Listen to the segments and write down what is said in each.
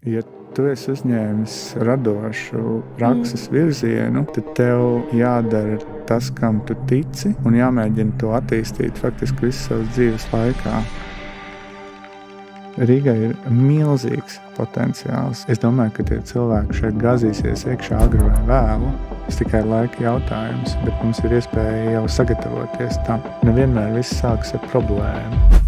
Ja tu esi uzņēmis radošu prakses virzienu, tad tev jādara tas, kam tu tici, un jāmēģina to attīstīt faktiski visu savas dzīves laikā. Rīgai ir milzīgs potenciāls. Es domāju, ka tie cilvēki šeit gāzīsies iekšā agri vai vēlu. Tas tikai laika jautājums, bet mums ir iespēja jau sagatavoties tam. Nevienmēr viss sākas ar problēmu.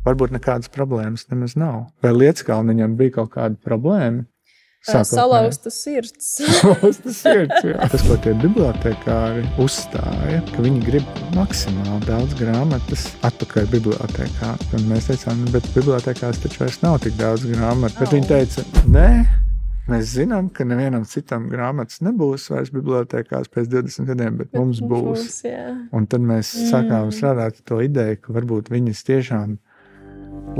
Varbūt nekādas problēmas nemaz nav. Vai Lietskalniņam bija kaut kāda problēma? Salauzta sirds. Salauzta sirds, jā. Tas, ko tie bibliotekāri uzstāja, ka viņi grib maksimāli daudz grāmatas atpakaļ bibliotekā. Un mēs teicām, bet bibliotekās taču vairs nav tik daudz grāmatu. Bet viņi teica, nē, mēs zinām, ka nevienam citam grāmatas nebūs vairs bibliotekās pēc 20 gadiem, bet mums būs. Un tad mēs sākām strādāt to ideju, ka varbūt viņas tiešām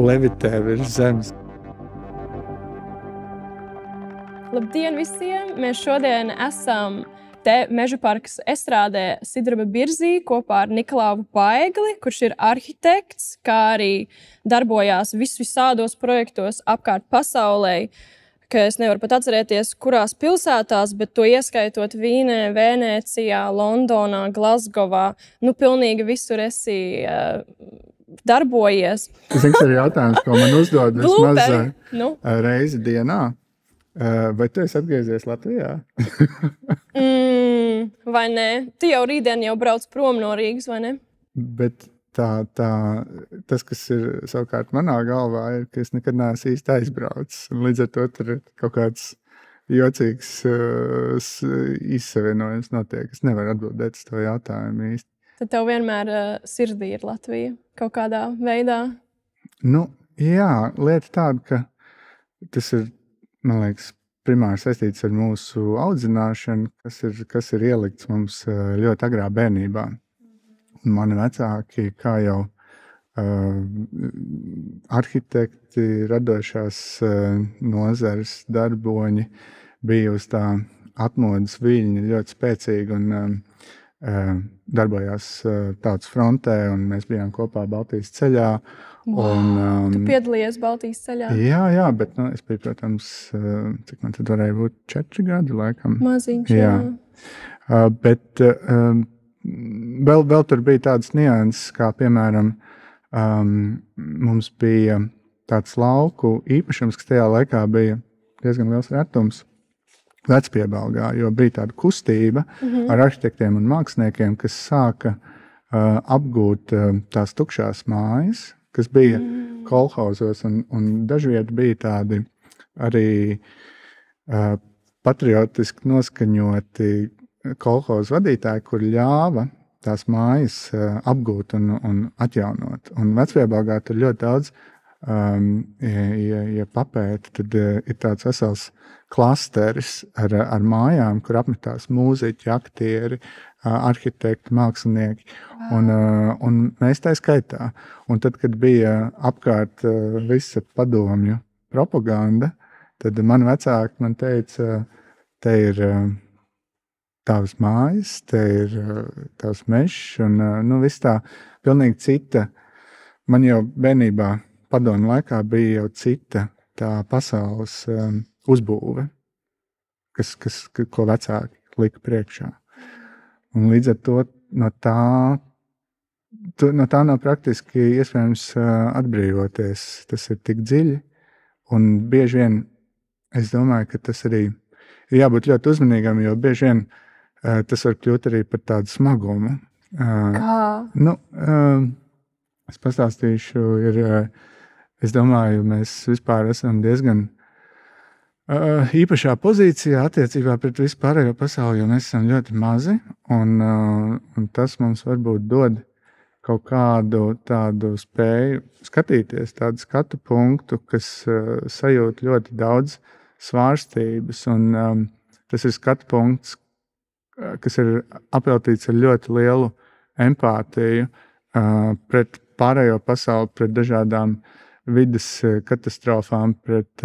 levitē virs zemes. Labdien visiem! Mēs šodien esam te Mežaparkas estrādē Sidraba Birzī kopā ar Nikolāvu Paegli, kurš ir arhitekts, kā arī darbojās visādos projektos apkārt pasaulē, ka es nevaru pat atcerēties, kurās pilsētās, bet to ieskaitot Vīnē, Vēnēcijā, Londonā, Glasgowā, pilnīgi visur esi darbojies. Tas ir jautājums, ko man uzdod vismaz reizi dienā. Vai tu esi atgriezies Latvijā? Vai ne? Tu jau rītdien jau brauc prom no Rīgas, vai ne? Bet tas, kas ir savukārt manā galvā, ir, ka es nekad neesmu īsti aizbraucis. Līdz ar to tur ir kaut kāds jocīgs izsavienojums notiek. Es nevaru atbildēt uz to jautājumu īsti. Tad tev vienmēr sirdī ir Latvija kaut kādā veidā? Jā, lieta tāda, ka tas ir, man liekas, primāri saistīts ar mūsu audzināšanu, kas ir ielikts mums ļoti agrā bērnībā. Mani vecāki, kā jau arhitekti, radošās nozares darboņi, bija uz tā atmodas viļņa ļoti spēcīgi un darbojās tautas frontē, un mēs bijām kopā Baltijas ceļā. Tu piedalījies Baltijas ceļā? Jā, bet es biju, protams, cik man tad varēja būt 4 gadi, laikam. Maziņš, jā. Bet vēl tur bija tādas nianses, kā piemēram, mums bija tāds lauku īpašums, kas tajā laikā bija diezgan liels retums Vecpiebalgā, jo bija tāda kustība ar arhitektiem un māksliniekiem, kas sāka apgūt tās tukšās mājas, kas bija kolhozos, un dažviet bija tādi arī patriotiski noskaņoti kolhozu vadītāji, kur ļāva tās mājas apgūt un atjaunot. Un Vecpiebalgā tur ļoti daudz, ja papēta, tad ir tāds vesels klasteris ar mājām, kur apmetās mūziķi, aktieri, arhitekti, mākslinieki, un mēs tā skaitā. Un tad, kad bija apkārt visa padomju propaganda, tad mani vecāki man teica, te ir tavas mājas, te ir tavs mežs, un viss tā pilnīgi cita. Man jau bērnībā padomju laikā bija jau cita tā pasaules uzbūve, ko vecāki lika priekšā. Un līdz ar to no tā nav praktiski iespējams atbrīvoties. Tas ir tik dziļi, un bieži vien es domāju, ka tas arī ir jābūt ļoti uzmanīgam, jo bieži vien tas var kļūt arī par tādu smagumu. Kā? Es pastāstīšu, es domāju, mēs vispār esam diezgan īpašā pozīcijā attiecībā pret vispārējo pasauli, jo mēs esam ļoti mazi, un tas mums varbūt dod kaut kādu tādu spēju skatīties, tādu skatu punktu, kas sajūt ļoti daudz svārstības, un tas ir skatu punkts, kas ir apveltīts ar ļoti lielu empātiju pret pārējo pasauli, pret dažādām vides katastrofām, pret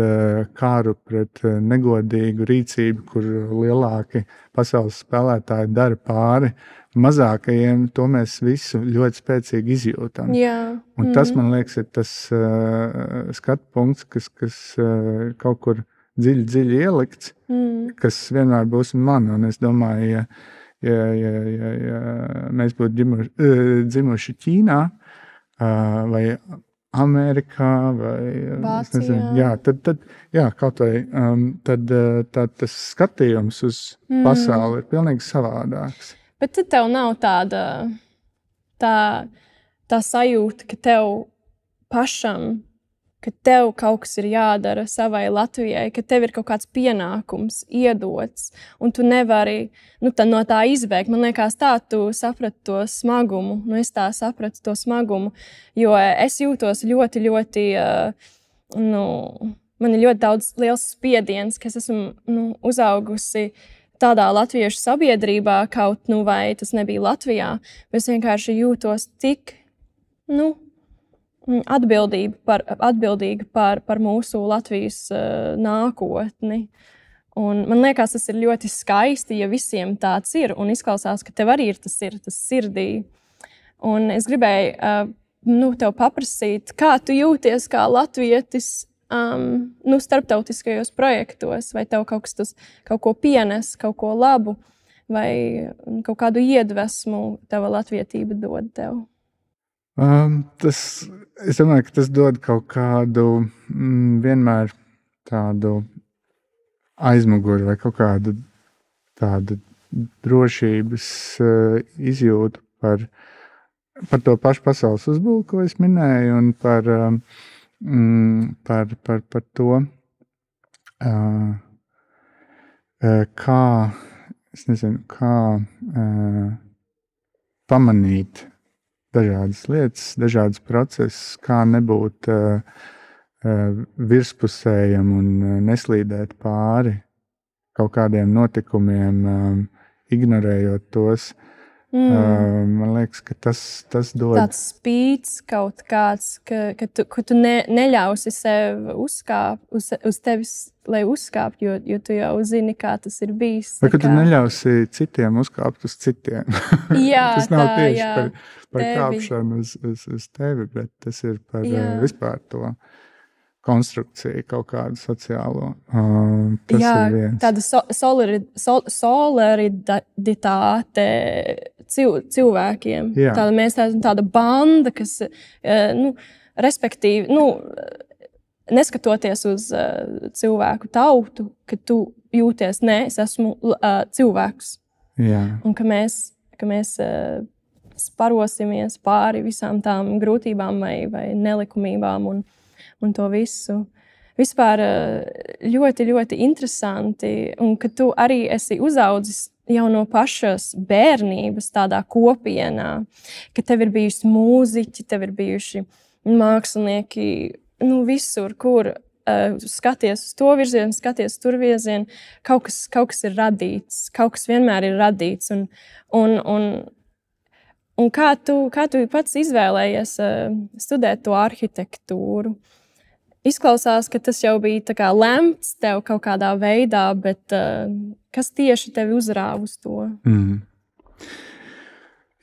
kāru, pret negodīgu rīcību, kur lielāki pasaules spēlētāji dara pāri mazākajiem, to mēs visu ļoti spēcīgi izjūtam. Jā. Un tas, man liekas, ir tas skatu punkts, kas kaut kur dziļi ielikts, kas vienmēr būs man. Un es domāju, ja mēs būtu dzimuši Ķīnā vai Amerikā vai Vācijā. Kaut vai tad tas skatījums uz pasauli ir pilnīgi savādāks. Bet tad tev nav tā sajūta, ka tev pašam, ka tev kaut kas ir jādara savai Latvijai, ka tev ir kaut kāds pienākums iedots, un tu nevari no tā izbēgt. Man liekas, tā tu saprati to smagumu. Es tā sapratu to smagumu, jo es jūtos ļoti, ļoti, man ir ļoti daudz liels spiediens, ka es esmu uzaugusi tādā latviešu sabiedrībā, kaut vai tas nebija Latvijā, bet es vienkārši jūtos tik, atbildīga par mūsu Latvijas nākotni. Un man liekas, tas ir ļoti skaisti, ja visiem tāds ir, un izklausās, ka tev arī ir tas sirdī. Un es gribēju tev paprasīt, kā tu jūties kā latvietis starptautiskajos projektos, vai tev kaut ko pienes, kaut ko labu, vai kaut kādu iedvesmu tava latvietība dod tev? Es domāju, ka tas dod kaut kādu vienmēr tādu aizmuguri vai kaut kādu tādu drošības izjūtu par to pašu pasaules uzbūvi, ko es minēju, un par to, kā pamanīt dažādas lietas, dažādas procesus, kā nebūt virspusējam un neslīdēt pāri kaut kādiem notikumiem, ignorējot tos. Man liekas, ka tas dod tāds spīts kaut kāds, ka tu neļausi sev uzkāpt uz tevis, lai uzkāpt, jo tu jau zini, kā tas ir bijis. Vai ka tu neļausi citiem uzkāpt uz citiem? Tas nav tieši par kāpšanu uz tevi, bet tas ir par vispār to konstrukciju, kaut kādu sociālo. Tas ir viens. Tāda solidaritāte cilvēkiem. Mēs esam tāda banda, kas, respektīvi, neskatoties uz cilvēku tautu, ka tu jūties, es esmu cilvēks. Jā. Un ka mēs sparosimies pāri visām tām grūtībām vai nelikumībām un to visu. Vispār ļoti, ļoti interesanti, un ka tu arī esi uzaudzis jau no pašas bērnības tādā kopienā, ka tev ir bijusi mūziķi, tev ir bijuši mākslinieki, visur, kur skaties uz to virzienu, skaties tur virzienu, kaut kas ir radīts, kaut kas vienmēr ir radīts, un kā tu pats izvēlējies studēt to arhitektūru? Izklausās, ka tas jau bija tā kā lemts tev kaut kādā veidā, bet kas tieši tevi uzrāva uz to?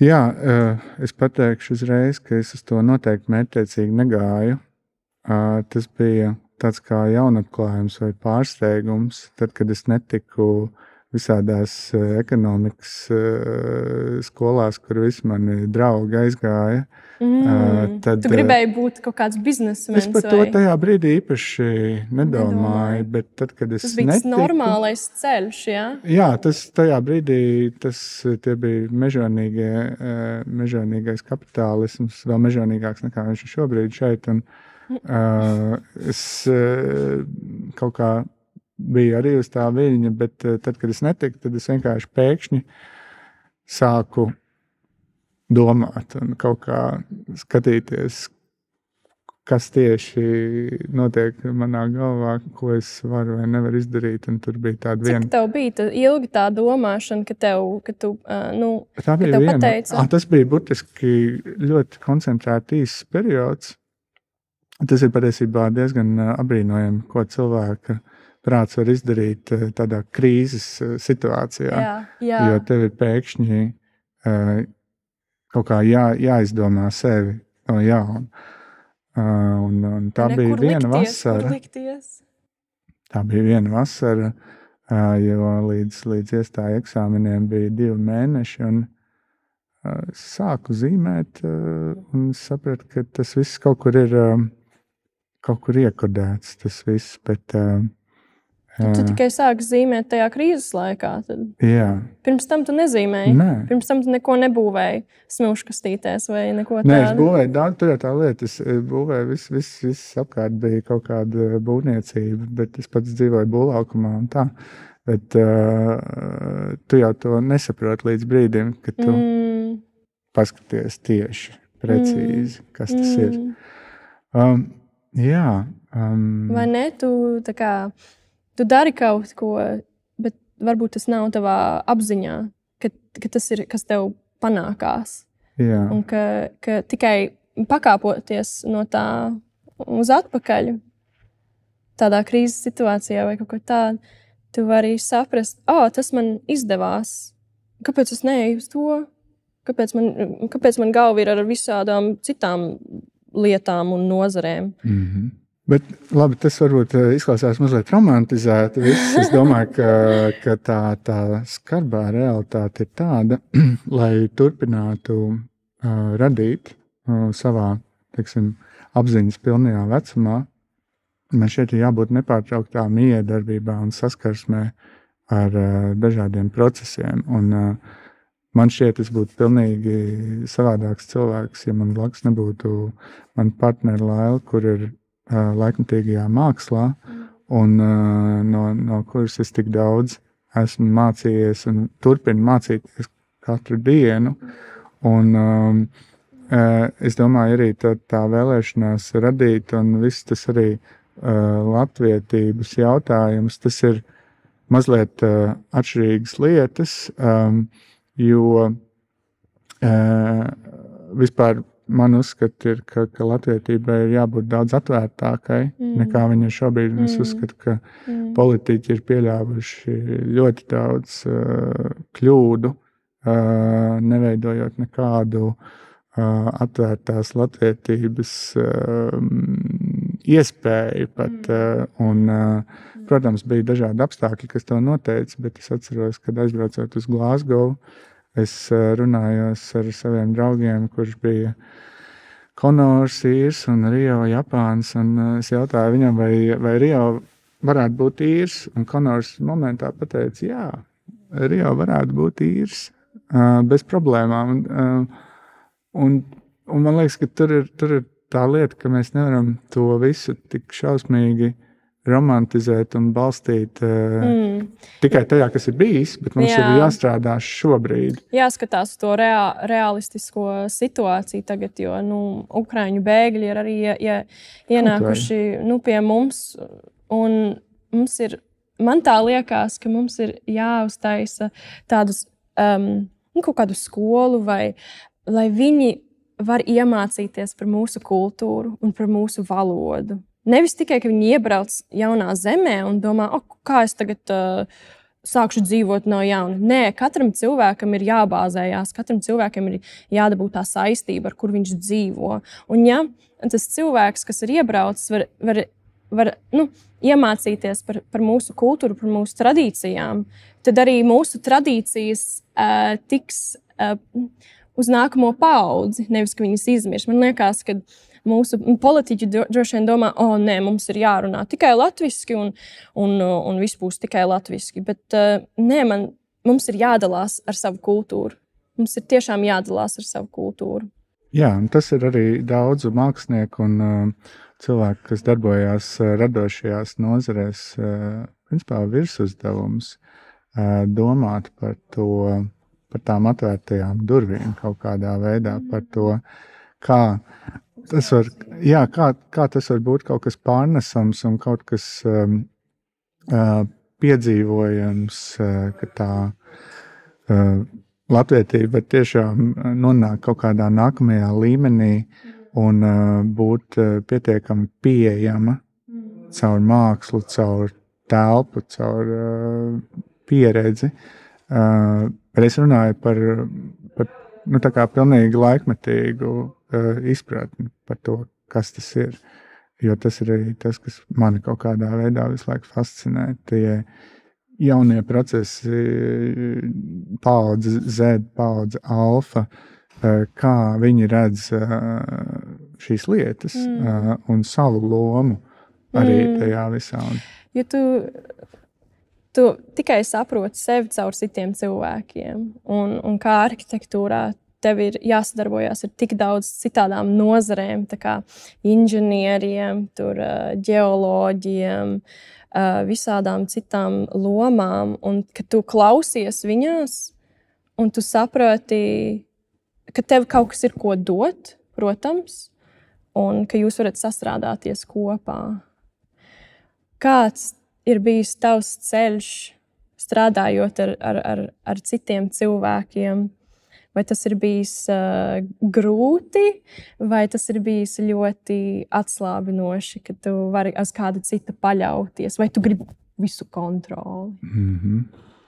Jā, es pateikšu uzreiz, ka es uz to noteikti mērķtiecīgi negāju. Tas bija tāds kā jaunatklājums vai pārsteigums, tad, kad es netiku visādās ekonomikas skolās, kur visi mani draugi aizgāja. Tu gribēji būt kaut kāds biznesmenis? Es par to tajā brīdī īpaši nedomāju, bet tad, kad es tas bija normālais ceļš, jā? Jā, tajā brīdī tie bija mežonīgais kapitālisms, vēl mežonīgāks nekā viņš ir šobrīd šeit, un es kaut kā biju arī uz tā viļņa, bet tad, kad es netiku, tad es vienkārši pēkšņi sāku domāt un kaut kā skatīties, kas tieši notiek manā galvā, ko es varu vai nevaru izdarīt. Un tur bija tāda viena. Cik tev bija ilgi tā domāšana, ka tu tā bija viena. Pateici? Tas bija burtiski ļoti koncentrēti īsts periods. Tas ir patiesībā diezgan abrīnojami, ko cilvēka prāts var izdarīt tādā krīzes situācijā. Jā. Jo tev ir pēkšņi kaut kā jāizdomā sevi no jauna. Un tā bija viena vasara. Kur likties? tā bija viena vasara, jo līdz iestāju eksāmeniem bija 2 mēneši, un sāku zīmēt, un sapratu, ka tas viss kaut kur ir iekodēts, tas viss, bet Tu tikai sāki zīmēt tajā krīzes laikā. Tad. Jā. Pirms tam tu nezīmēji. Nē. Pirms tam tu neko nebūvēji smilškastītēs vai neko tādu. Nē, es būvēju daudz, tur jau tā lieta, es būvēju, viss apkārt bija kaut kāda būvniecība, bet es pats dzīvoju būvlaukumā un tā. Bet tu jau to nesaproti līdz brīdim, kad tu paskaties tieši, precīzi, kas tas ir. Jā. Vai ne, tu dari kaut ko, bet varbūt tas nav tavā apziņā, ka tas ir, kas tev panākās. Jā. Un ka tikai pakāpoties no tā uz atpakaļ, tādā krīzes situācijā vai kaut ko tādu, tu vari saprast, tas man izdevās. Kāpēc es neeju uz to? Kāpēc man galva ir ar visādām citām lietām un nozarēm? Mm-hmm. Bet labi, tas varbūt izklausās mazliet romantizēti. Es domāju, ka tā skarbā realitāte ir tāda, lai turpinātu radīt savā, teiksim, apziņas pilnajā vecumā. Man šeit ir jābūt nepārtrauktā miedarbībā un saskarsmē ar dažādiem procesiem. Un man šķiet, es būtu pilnīgi savādāks cilvēks, ja man blakus nebūtu man partneri Laila, kur ir laikmatīgajā mākslā, un no kuras es tik daudz esmu mācījies un turpinu mācīties katru dienu. Un es domāju, arī tā vēlēšanās radīt un viss tas arī latvietības jautājums, tas ir mazliet atšķirīgas lietas, jo vispār man uzskata ir, ka latvietībai ir jābūt daudz atvērtākai, nekā viņa šobrīd. Es uzskatu, ka politiķi ir pieļāvuši ļoti daudz kļūdu, neveidojot nekādu atvērtās latvietības iespēju pat. Protams, bija dažādi apstākļi, kas to noteica, bet es atceros, kad aizbraucot uz Glasgow, es runājos ar saviem draugiem, kurš bija Konors, īrs un Rio, Japāns, un es jautāju viņam, vai Rio varētu būt īrs, un Konors momentā pateica, jā, Rio varētu būt īrs, bez problēmām. Un man liekas, ka tur ir tā lieta, ka mēs nevaram to visu tik šausmīgi romantizēt un balstīt tikai tajā, kas ir bijis, bet mums ir jāstrādā šobrīd. Jāskatās to realistisko situāciju tagad, jo Ukraiņu bēgļi ir arī ienākuši pie mums, un man tā liekas, ka mums ir jāuztaisa tādus kaut kādu skolu, lai viņi var iemācīties par mūsu kultūru un par mūsu valodu. Nevis tikai, ka viņi iebrauc jaunā zemē un domā, kā es tagad sākšu dzīvot no jauna. Nē, katram cilvēkam ir jābāzējās, katram cilvēkam ir jādabūt tā saistība, ar kur viņš dzīvo. Un ja tas cilvēks, kas ir iebraucis, var iemācīties par mūsu kultūru, par mūsu tradīcijām, tad arī mūsu tradīcijas tiks uz nākamo paudzi, nevis, ka viņas izmirst. Man liekas, ka mūsu politiķi droši vien domā, nē, mums ir jārunā tikai latviski un viss būs tikai latviski. Bet nē, mums ir jādalās ar savu kultūru. Mums ir tiešām jādalās ar savu kultūru. Jā, un tas ir arī daudzu mākslinieku un cilvēku, kas darbojās radošajās nozarēs, principā virsuzdevums domāt par tām atvērtajām durvīm kaut kādā veidā, par to, kā tas var būt kaut kas pārnesams un kaut kas piedzīvojams, ka tā latvietība var tiešām nonākt kaut kādā nākamajā līmenī un būt pietiekami pieejama caur mākslu, caur telpu, caur pieredzi. Bet es runāju par tā kā pilnīgi laikmetīgu izpratni par to, kas tas ir. jo tas ir arī tas, kas mani kaut kādā veidā visu laiku fascinē. Tie jaunie procesi, paudze Z, paudze alfa, kā viņi redz šīs lietas un savu lomu arī tajā visā. Jo tu tikai saproti sevi caur citiem cilvēkiem. Un kā arhitektūrā tev ir jāsadarbojas ar tik daudz citādām nozarēm, tā kā inženieriem, ģeoloģiem, visādām citām lomām. Un kad tu klausies viņās, un tu saproti, ka tev kaut kas ir ko dot, protams, un ka jūs varat sastrādāties kopā. Kāds ir bijis tavs ceļš, strādājot ar citiem cilvēkiem? Vai tas ir bijis grūti, vai tas ir bijis ļoti atslābinoši, ka tu vari uz kādu citu paļauties, vai tu gribi visu kontroli?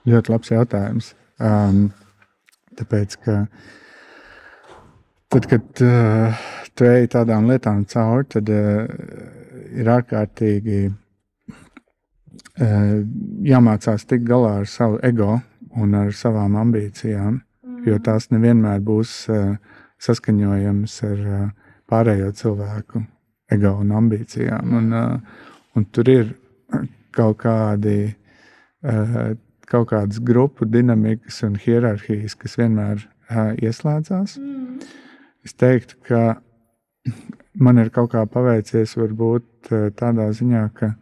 Ļoti labs jautājums. Tāpēc, ka tad, kad tu ej tādām lietām cauri, tad ir ārkārtīgi jāmācās tikt galā ar savu ego un ar savām ambīcijām, jo tās nevienmēr būs saskaņojamas ar pārējo cilvēku ego un ambīcijām. Un tur ir kaut kādas grupu dinamikas un hierarhijas, kas vienmēr ieslēdzās. Es teiktu, ka man ir kaut kā paveicies varbūt tādā ziņā, ka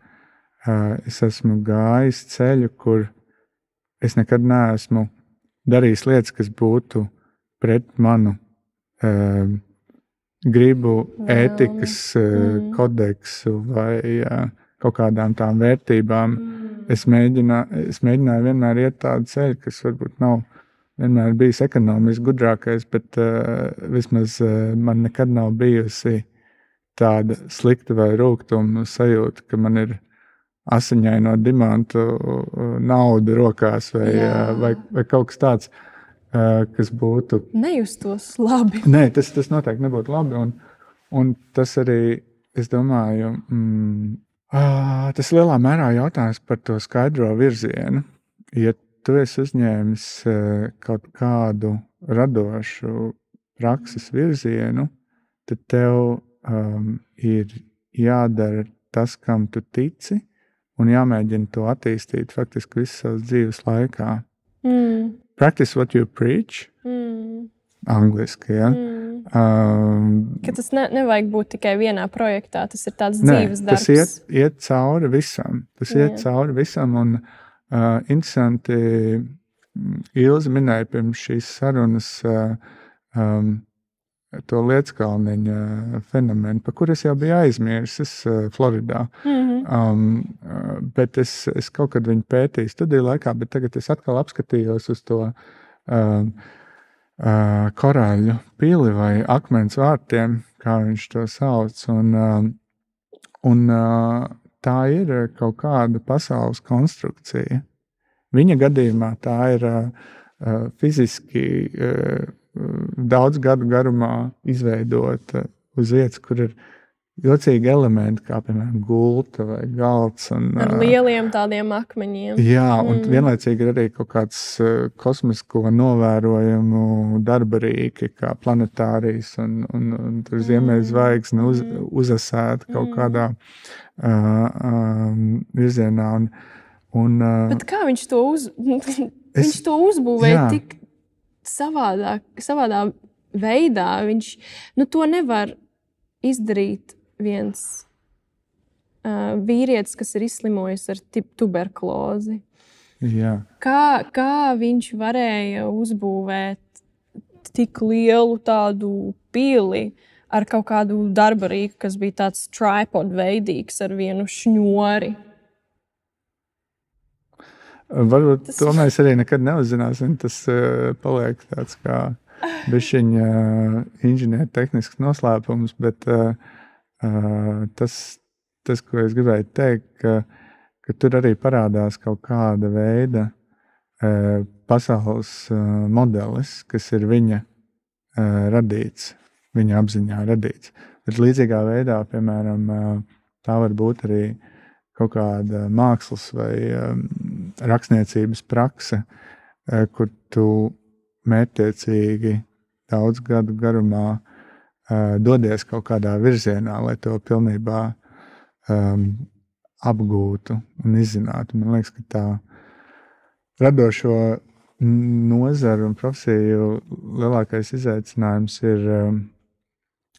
es esmu gājis ceļu, kur es nekad neesmu darījis lietas, kas būtu pret manu gribu, ētikas kodeksu vai kaut kādām tām vērtībām. Es mēģināju vienmēr iet tādu ceļu, kas varbūt nav vienmēr bijis ekonomiski gudrākais, bet vismaz man nekad nav bijusi tāda slikta vai rūgtuma sajūta, ka man ir asiņaino dimantu naudu rokās vai kaut kas tāds, kas būtu... Nejustos labi. Nē, tas noteikti nebūtu labi. Un tas arī, es domāju, tas lielā mērā jautājums par to skaidro virzienu. Ja tu esi uzņēmis kaut kādu radošu prakses virzienu, tad tev ir jādara tas, kam tu tici, un jāmēģina to attīstīt faktiski visu savas dzīves laikā. Practice what you preach. Angliski, ja? Ka tas nevajag būt tikai vienā projektā, tas ir tāds dzīves darbs. Tas iet cauri visam. Iet cauri visam, un interesanti, Ilze minēja pirms šīs sarunas to Lietskalniņa fenomenu, par kur es jau biju aizmirsis Floridā. Bet es kaut kad viņu pētīju studiju laikā, bet tagad es atkal apskatījos uz to korāļu pili vai akmens vārtiem, kā viņš to sauc. Un tā ir kaut kāda pasaules konstrukcija. Viņa gadījumā tā ir fiziski daudz gadu garumā izveidot uz vietas, kur ir jocīgi elementi, kā piemēram gulta vai galds. Ar lieliem tādiem akmeņiem. Jā, un vienlaicīgi ir arī kaut kāds kosmisko novērojumu darba rīki, kā planetārijas un tur ziemeļzvaigzne uzasēta kaut kādā virzienā. Bet kā viņš to viņš to uzbūvēja tik savādā veidā. Viņš to nevar izdarīt viens vīrietis, kas ir izslimojis ar tuberkulozi. Jā. Kā viņš varēja uzbūvēt tik lielu tādu pili ar kaut kādu darba rīku, kas bija tāds tripod veidīgs ar vienu šņori? Varbūt to mēs arī nekad neuzzināsim. Tas paliek tāds kā bišķiņa inženieru tehnisks noslēpums, bet tas, ko es gribēju teikt, ka tur arī parādās kaut kāda veida pasaules modelis, kas ir viņa radīts, viņa apziņā radīts. Bet līdzīgā veidā, piemēram, tā var būt arī kaut kāda mākslas vai rakstniecības prakse, kur tu mērķtiecīgi daudz gadu garumā dodies kaut kādā virzienā, lai to pilnībā apgūtu un izzinātu. Man liekas, ka tā radošo nozaru un profesiju lielākais izaicinājums ir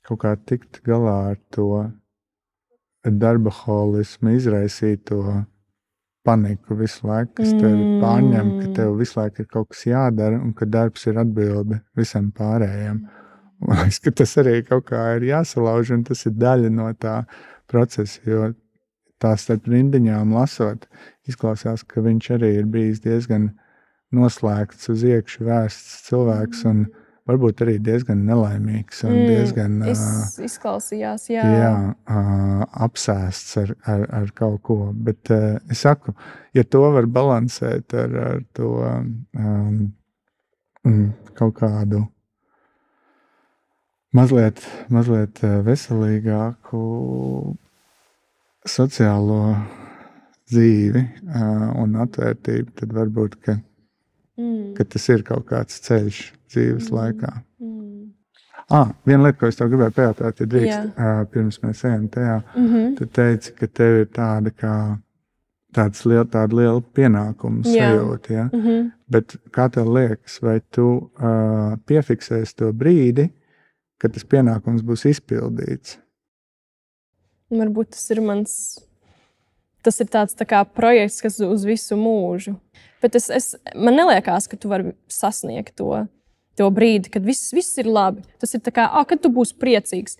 kaut kā tikt galā ar to darbaholismu, izraisīto paniku visu laiku, kas tevi pārņem, ka tev visu laiku ir kaut kas jādara un ka darbs ir atbilde visam pārējiem. Man liekas, ka tas arī kaut kā ir jāsalauž un tas ir daļa no tā procesa, jo tā starp rindiņām lasot, izklausās, ka viņš arī ir bijis diezgan noslēgts uz iekšu vērsts cilvēks un varbūt arī diezgan nelaimīgs un diezgan izklausījās, apsēsts ar kaut ko. Bet es saku, ja to var balansēt ar to kaut kādu mazliet veselīgāku sociālo dzīvi un atvērtību, tad varbūt, ka tas ir kaut kāds ceļš dzīves laikā. Viena lieta, ko es tev gribēju pajautāt, ja drīkst, pirms mēs ejam tajā, tu teici, ka tev ir tāda liela pienākuma sajūta, ja? Bet kā tev liekas, vai tu piefiksēsi to brīdi, kad tas pienākums būs izpildīts? Varbūt tas ir tāds tā kā projekts, kas uz visu mūžu. Bet man neliekās, ka tu vari sasniegt to brīdi, kad viss ir labi. Tas ir tā kā, kad tu būsi priecīgs.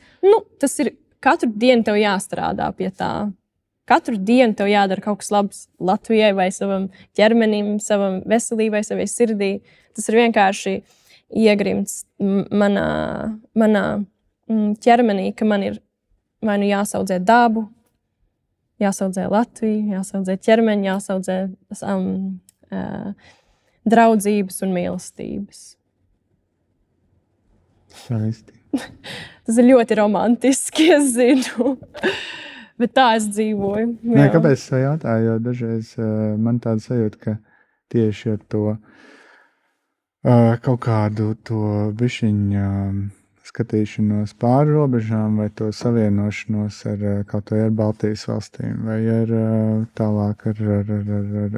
Tas ir katru dienu tev jāstrādā pie tā. Katru dienu tev jādara kaut kas labs Latvijai vai savam ķermenim, savam veselībai, savai sirdī. Tas ir vienkārši iegrimts manā ķermenī, ka man ir vai nu jāsaudzē dabu, jāsaudzē Latviju, jāsaudzē ķermeni, jāsaudzē draudzības un mīlestības. Šaisti. Tas ir ļoti romantiski, es zinu. Bet tā es dzīvoju. Nē, kāpēc es jautāju? Jo dažreiz man tāda sajūta, ka tieši ar to kaut kādu to bišķiņu skatīšanos pāri robežām vai to savienošanos ar kaut vai ar Baltijas valstīm vai ar tālāk ar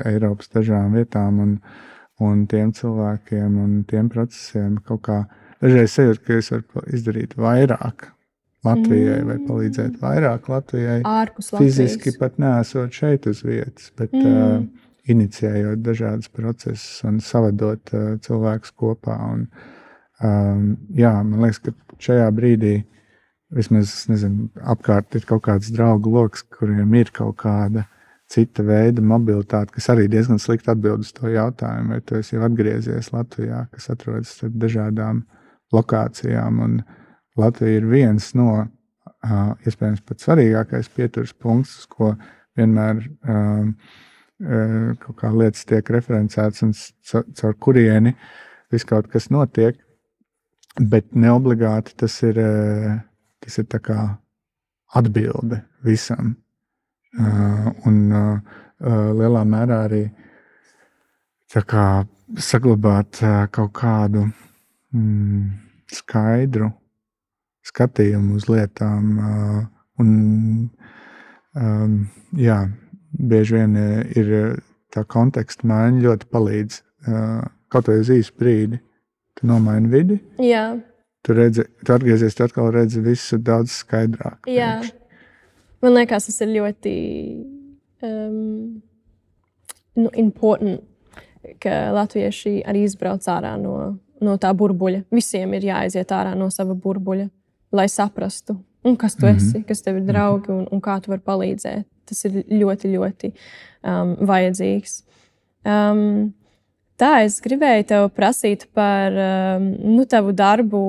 Eiropas dažām vietām un tiem cilvēkiem un tiem procesiem kaut kā dažreiz sajūt, ka es varu izdarīt vairāk Latvijai vai palīdzēt vairāk Latvijai. Fiziski pat neesot šeit uz vietas, bet inicijējot dažādas procesus un savedot cilvēkus kopā. Un, man liekas, ka šajā brīdī vismaz, apkārt ir kaut kāds draugu loks, kuriem ir kaut kāda cita veida mobilitāte, kas arī diezgan slikti atbild uz to jautājumu, vai tu esi jau atgriezies Latvijā, kas atrodas starp dažādām lokācijām, un Latvija ir viens no, iespējams, pat svarīgākais pieturas punkts, ko vienmēr kaut kā lietas tiek referencēts un caur kurieni viss kaut kas notiek, bet neobligāti tas ir tā kā atbilde visam. Un lielā mērā arī tā kā saglabāt kaut kādu skaidru skatījumu uz lietām un bieži vien ir tā konteksta maiņa ļoti palīdz kaut vai uz īsu brīdi. Tu nomaini vidi, tu atgriezies, tu atkal redzi visu daudz skaidrāk. Jā. Man liekas, tas ir ļoti important, ka latvieši arī izbrauc ārā no tā burbuļa. Visiem ir jāaiziet ārā no sava burbuļa, lai saprastu, kas tu esi, kas tev ir draugi un kā tu vari palīdzēt. Tas ir ļoti, ļoti vajadzīgs. Tā es gribēju tev prasīt par tavu darbu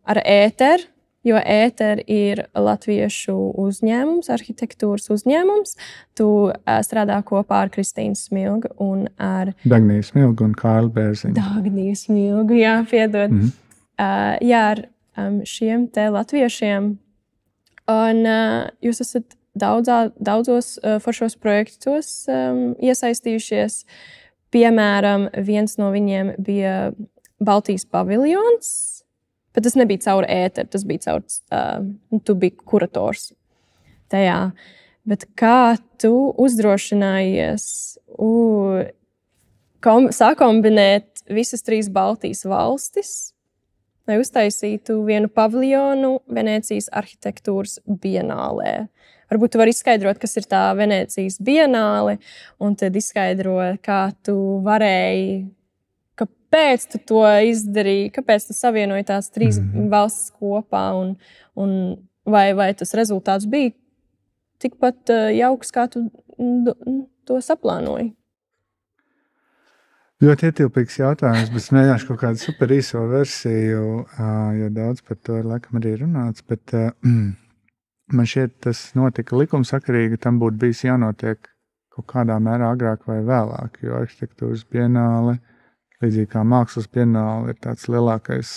ar ēteru, jo ēter ir latviešu uzņēmums, arhitektūras uzņēmums. Tu strādā kopā ar Kristīnu Smilgu un ar Dagniju Smilgu un Kārli Bērziņu. Dagniju Smilgu, jā, piedod. Ar šiem te latviešiem. Un jūs esat daudzos foršos projektos iesaistījušies. Piemēram, viens no viņiem bija Baltijas paviljons, bet tas nebija caur ēteru, tas bija caur, tu biji kurators tajā. Bet kā tu uzdrošinājies sakombinēt visas 3 Baltijas valstis, lai uztaisītu vienu paviljonu Venēcijas arhitektūras bienālē? Varbūt tu vari izskaidrot, kas ir tā Venēcijas bienāle, un tad izskaidro, kā tu varēji, kāpēc tu to izdarīji, kāpēc tu savienoji tās 3 valstis kopā, un vai tas rezultāts bija tikpat jauks, kā tu to saplānoji? Ļoti ietilpīgs jautājums, bet es mēģināšu kaut kādu super īso versiju, jo daudz par to ir laikam arī runāts, bet man šķiet, tas notika likumsakarīgi, tam būtu bijis jānotiek kaut kādā mērā agrāk vai vēlāk, jo arhitektūras bienāle, līdzīgi kā mākslas bienāle, ir tāds lielākais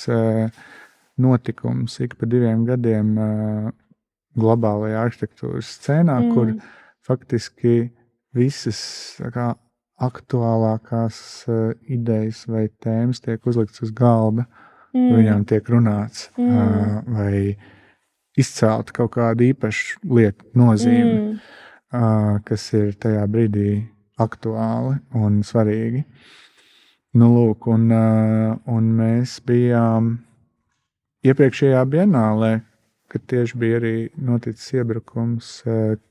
notikums ik pa 2 gadiem globālajā arhitektūras scēnā, kur faktiski visas aktuālākās idejas vai tēmas tiek uzlikts uz galda, viņām tiek runāts vai izcelt kaut kādu īpašu lietu nozīmi, kas ir tajā brīdī aktuāli un svarīgi. Nu, lūk, un mēs bijām iepriekšējā bienālē, kad tieši bija arī noticis iebrukums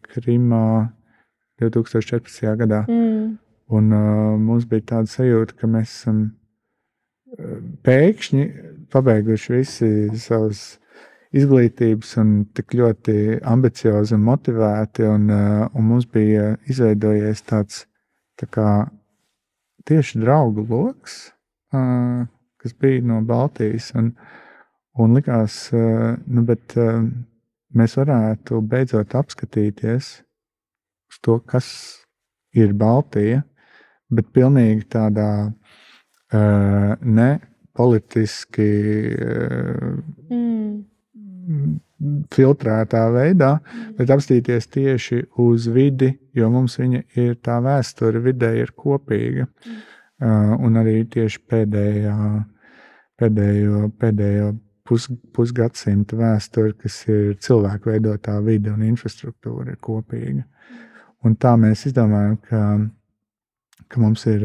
Krimā 2014. gadā. Un mums bija tāda sajūta, ka mēs esam pēkšņi pabeiguši visi savas izglītības un tik ļoti ambiciozi un motivēti, un mums bija izveidojies tāds tā kā tieši draugu loks, kas bija no Baltijas, un likās, bet mēs varētu beidzot apskatīties uz to, kas ir Baltija, bet pilnīgi tādā ne politiski filtrētā veidā, bet apstīties tieši uz vidi, jo mums viņa ir tā vēsture vidē ir kopīga. Un arī tieši pēdējo pusgadsimta vēsture, kas ir cilvēku veidotā vide un infrastruktūra, ir kopīga. Un tā mēs izdomājam, ka mums ir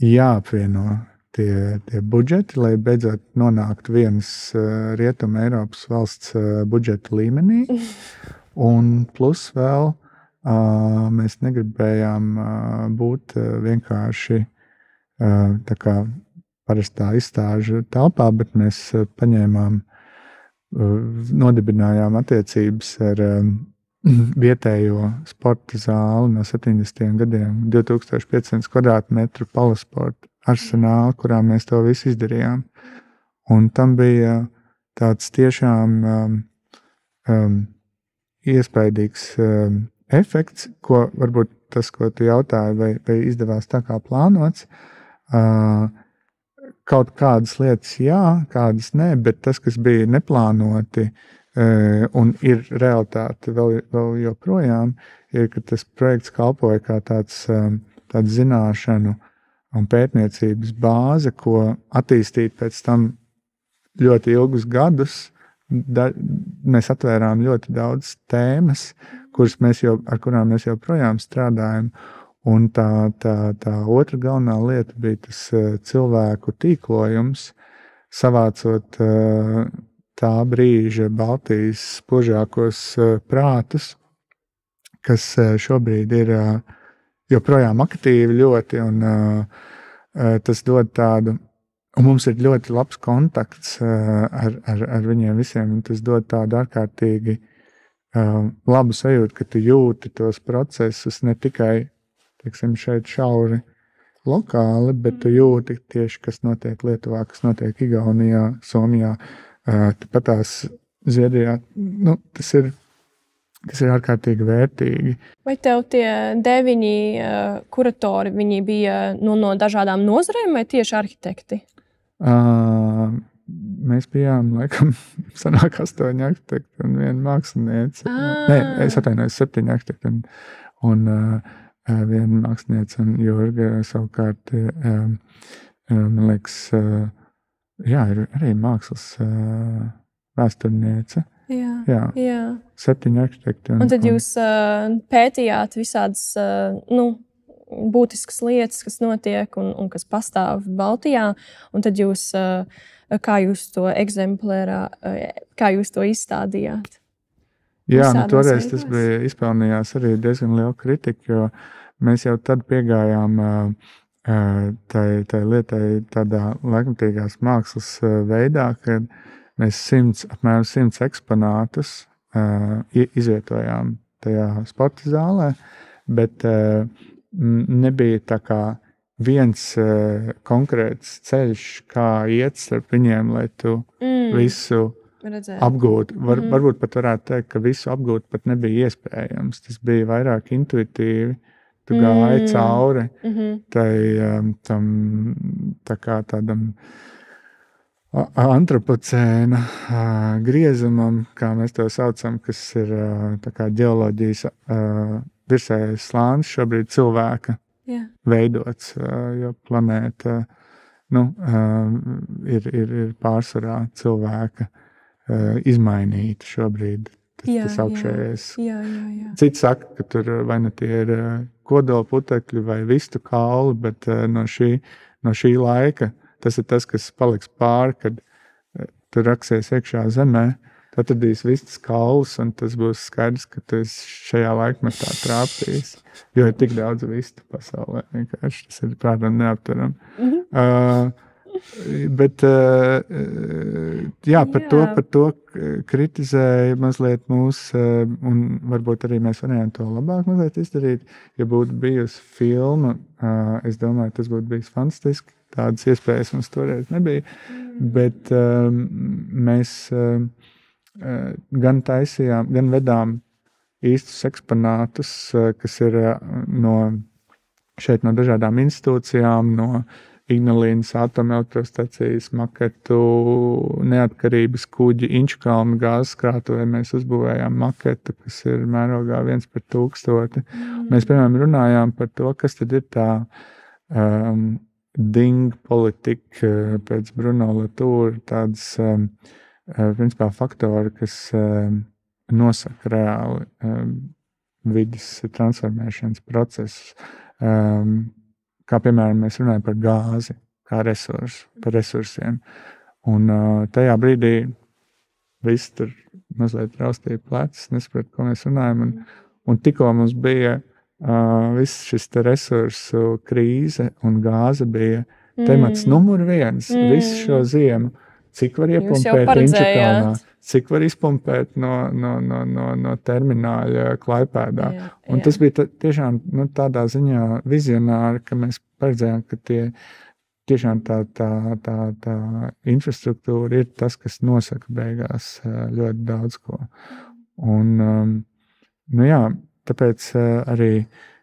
jāapvieno tie budžeti, lai beidzot nonāktu vienas Rietuma Eiropas valsts budžeta līmenī. Un plus vēl mēs negribējām būt vienkārši tā kā parastā izstāžu telpā, bet mēs nodibinājām attiecības ar vietējo sporta zāli no 70. gadiem, 2500 kvadrātmetru palasporta arsenāli, kurā mēs to visu izdarījām. Un tam bija tāds tiešām iespaidīgs efekts, ko varbūt tas, ko tu jautāji, vai izdevās tā kā plānots. Kaut kādas lietas jā, kādas nē, bet tas, kas bija neplānoti, un ir realitāte vēl joprojām, ir, ka tas projekts kalpoja kā tāds zināšanu un pētniecības bāze, ko attīstīt pēc tam ļoti ilgus gadus. Mēs atvērām ļoti daudz tēmas, ar kurām mēs joprojām strādājam. Un tā otra galvenā lieta bija tas cilvēku tīklojums, savācot tā brīža Baltijas spožākos prātus, kas šobrīd ir joprojām aktīvi ļoti, un tas dod tādu, un mums ir ļoti labs kontakts ar viņiem visiem, un tas dod tādu ārkārtīgi labu sajūtu, ka tu jūti tos procesus ne tikai, teiksim, šeit šauri lokāli, bet tu jūti tieši, kas notiek Lietuvā, kas notiek Igaunijā, Somijā, tāpatās Zviedrijā. Nu, tas ir ārkārtīgi vērtīgi. Vai tev tie 9 kuratori, viņi bija no dažādām nozarēm vai tieši arhitekti? mēs bijām, laikam, sanāk 8 arhitekti un 1 mākslinieci. Nē, es atvainojos 7 arhitekti un 1 mākslinieci un Jurga savukārt, man liekas, ir arī mākslas vēsturniece. Jā. 7 arhitekti. Un tad jūs pētījāt visādas, būtiskas lietas, kas notiek un kas pastāv Baltijā, un tad jūs, kā jūs to kā jūs to izstādījāt? Jā, toreiz tas izpelnījās arī diezgan liela kritika, jo mēs jau tad piegājām tai lietai tādā laikmatīgās mākslas veidā, kad mēs apmēram 100 eksponātus izvietojām tajā sporta zālē, bet nebija tā kā viens konkrēts ceļš, kā iet starp viņiem, lai tu visu apgūtu. Varbūt pat varētu teikt, ka visu apgūt pat nebija iespējams. Tas bija vairāk intuitīvi. Tu gāji cauri tam tā kā tādam antropocēna griezumam, kā mēs to saucam, kas ir tā kā ģeoloģijas virsējais slānis šobrīd cilvēka veidots, jo planēta ir pārsvarā cilvēka izmainīta šobrīd. Tas augšējais. Jā. Citi saka, ka tur vai nu tie ir kodola putekļi vai vistu kauli, bet no šī laika tas ir tas, kas paliks pāri, kad tu raksies iekšā zemē, tu atradīsi vistas kaulus, un tas būs skaidrs, ka tu esi šajā laikmetā trāpījis, jo ir tik daudz vistu pasaulē. Vienkārši tas ir prātam neaptveram. Bet par to kritizēja mazliet mūs, un varbūt arī mēs varējām to labāk mazliet izdarīt, ja būtu bijusi filma. Es domāju, tas būtu bijis fantastiski. Tādas iespējas mums toreiz nebija, bet mēs gan taisījām, gan vedām īstus eksponātus, kas ir no dažādām institūcijām, no Ignalīnas atomelektrostacijas maketu, neatkarības kuģi, Inčukalna gāzes krātuvē mēs uzbūvējām maketu, kas ir mērogā 1/1000. Mēs, piemēram, runājām par to, kas tad ir tā ding politika pēc Bruno Latoura, tādas principā faktori, kas nosaka reāli vidas transformēšanas procesus. Kā piemēram mēs runājam par gāzi, kā resursu, par resursiem. Un tajā brīdī viss tur mazliet raustīja plecs, nesapratu, ko mēs runājam. Un tikko mums bija viss šis resursu krīze un gāze bija temats numur 1 visu šo ziemu. Cik var iepumpēt Inčukalnā, cik var izpumpēt no termināļa Klaipēdā. Un tas bija tiešām tādā ziņā vizionāri, ka mēs paredzējām, ka tiešām tā infrastruktūra ir tas, kas nosaka beigās ļoti daudz ko. Un, tāpēc arī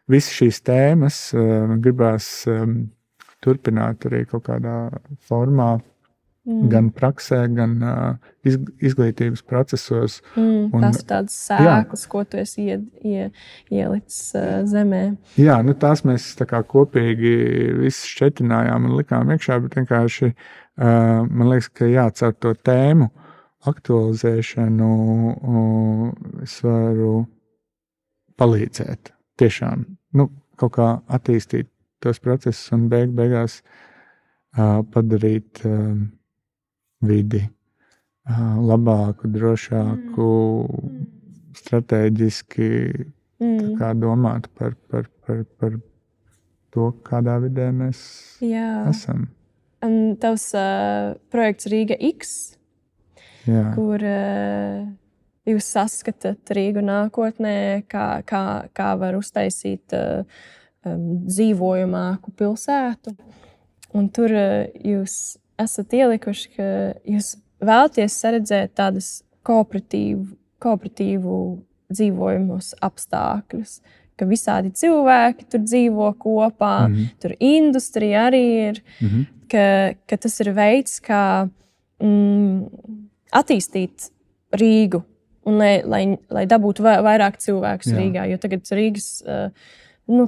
visas šīs tēmas gribās turpināt arī kaut kādā formā, gan praksē, gan izglītības procesos. Tās ir tādas sēklas, ko tu esi ielicis zemē. Jā, tās mēs tā kā kopīgi visi šķetinājām un likām iekšā, bet vienkārši man liekas, ka caur to tēmu aktualizēšanu es varu palīdzēt tiešām, kaut kā attīstīt tos procesus un beigās padarīt vidi labāku, drošāku, stratēģiski domāt par to, kādā vidē mēs esam. Un tavs projekts Rīga X, kur jūs saskatāt Rīgu nākotnē, kā var uztaisīt dzīvojamāku pilsētu. Un tur jūs esat ielikuši, ka jūs vēlaties saredzēt tādas kooperatīvu dzīvojumus apstākļus, ka visādi cilvēki tur dzīvo kopā, tur industrija arī ir, ka tas ir veids, kā attīstīt Rīgu un lai dabūtu vairāk cilvēkus Rīgā. Jo tagad Rīgas,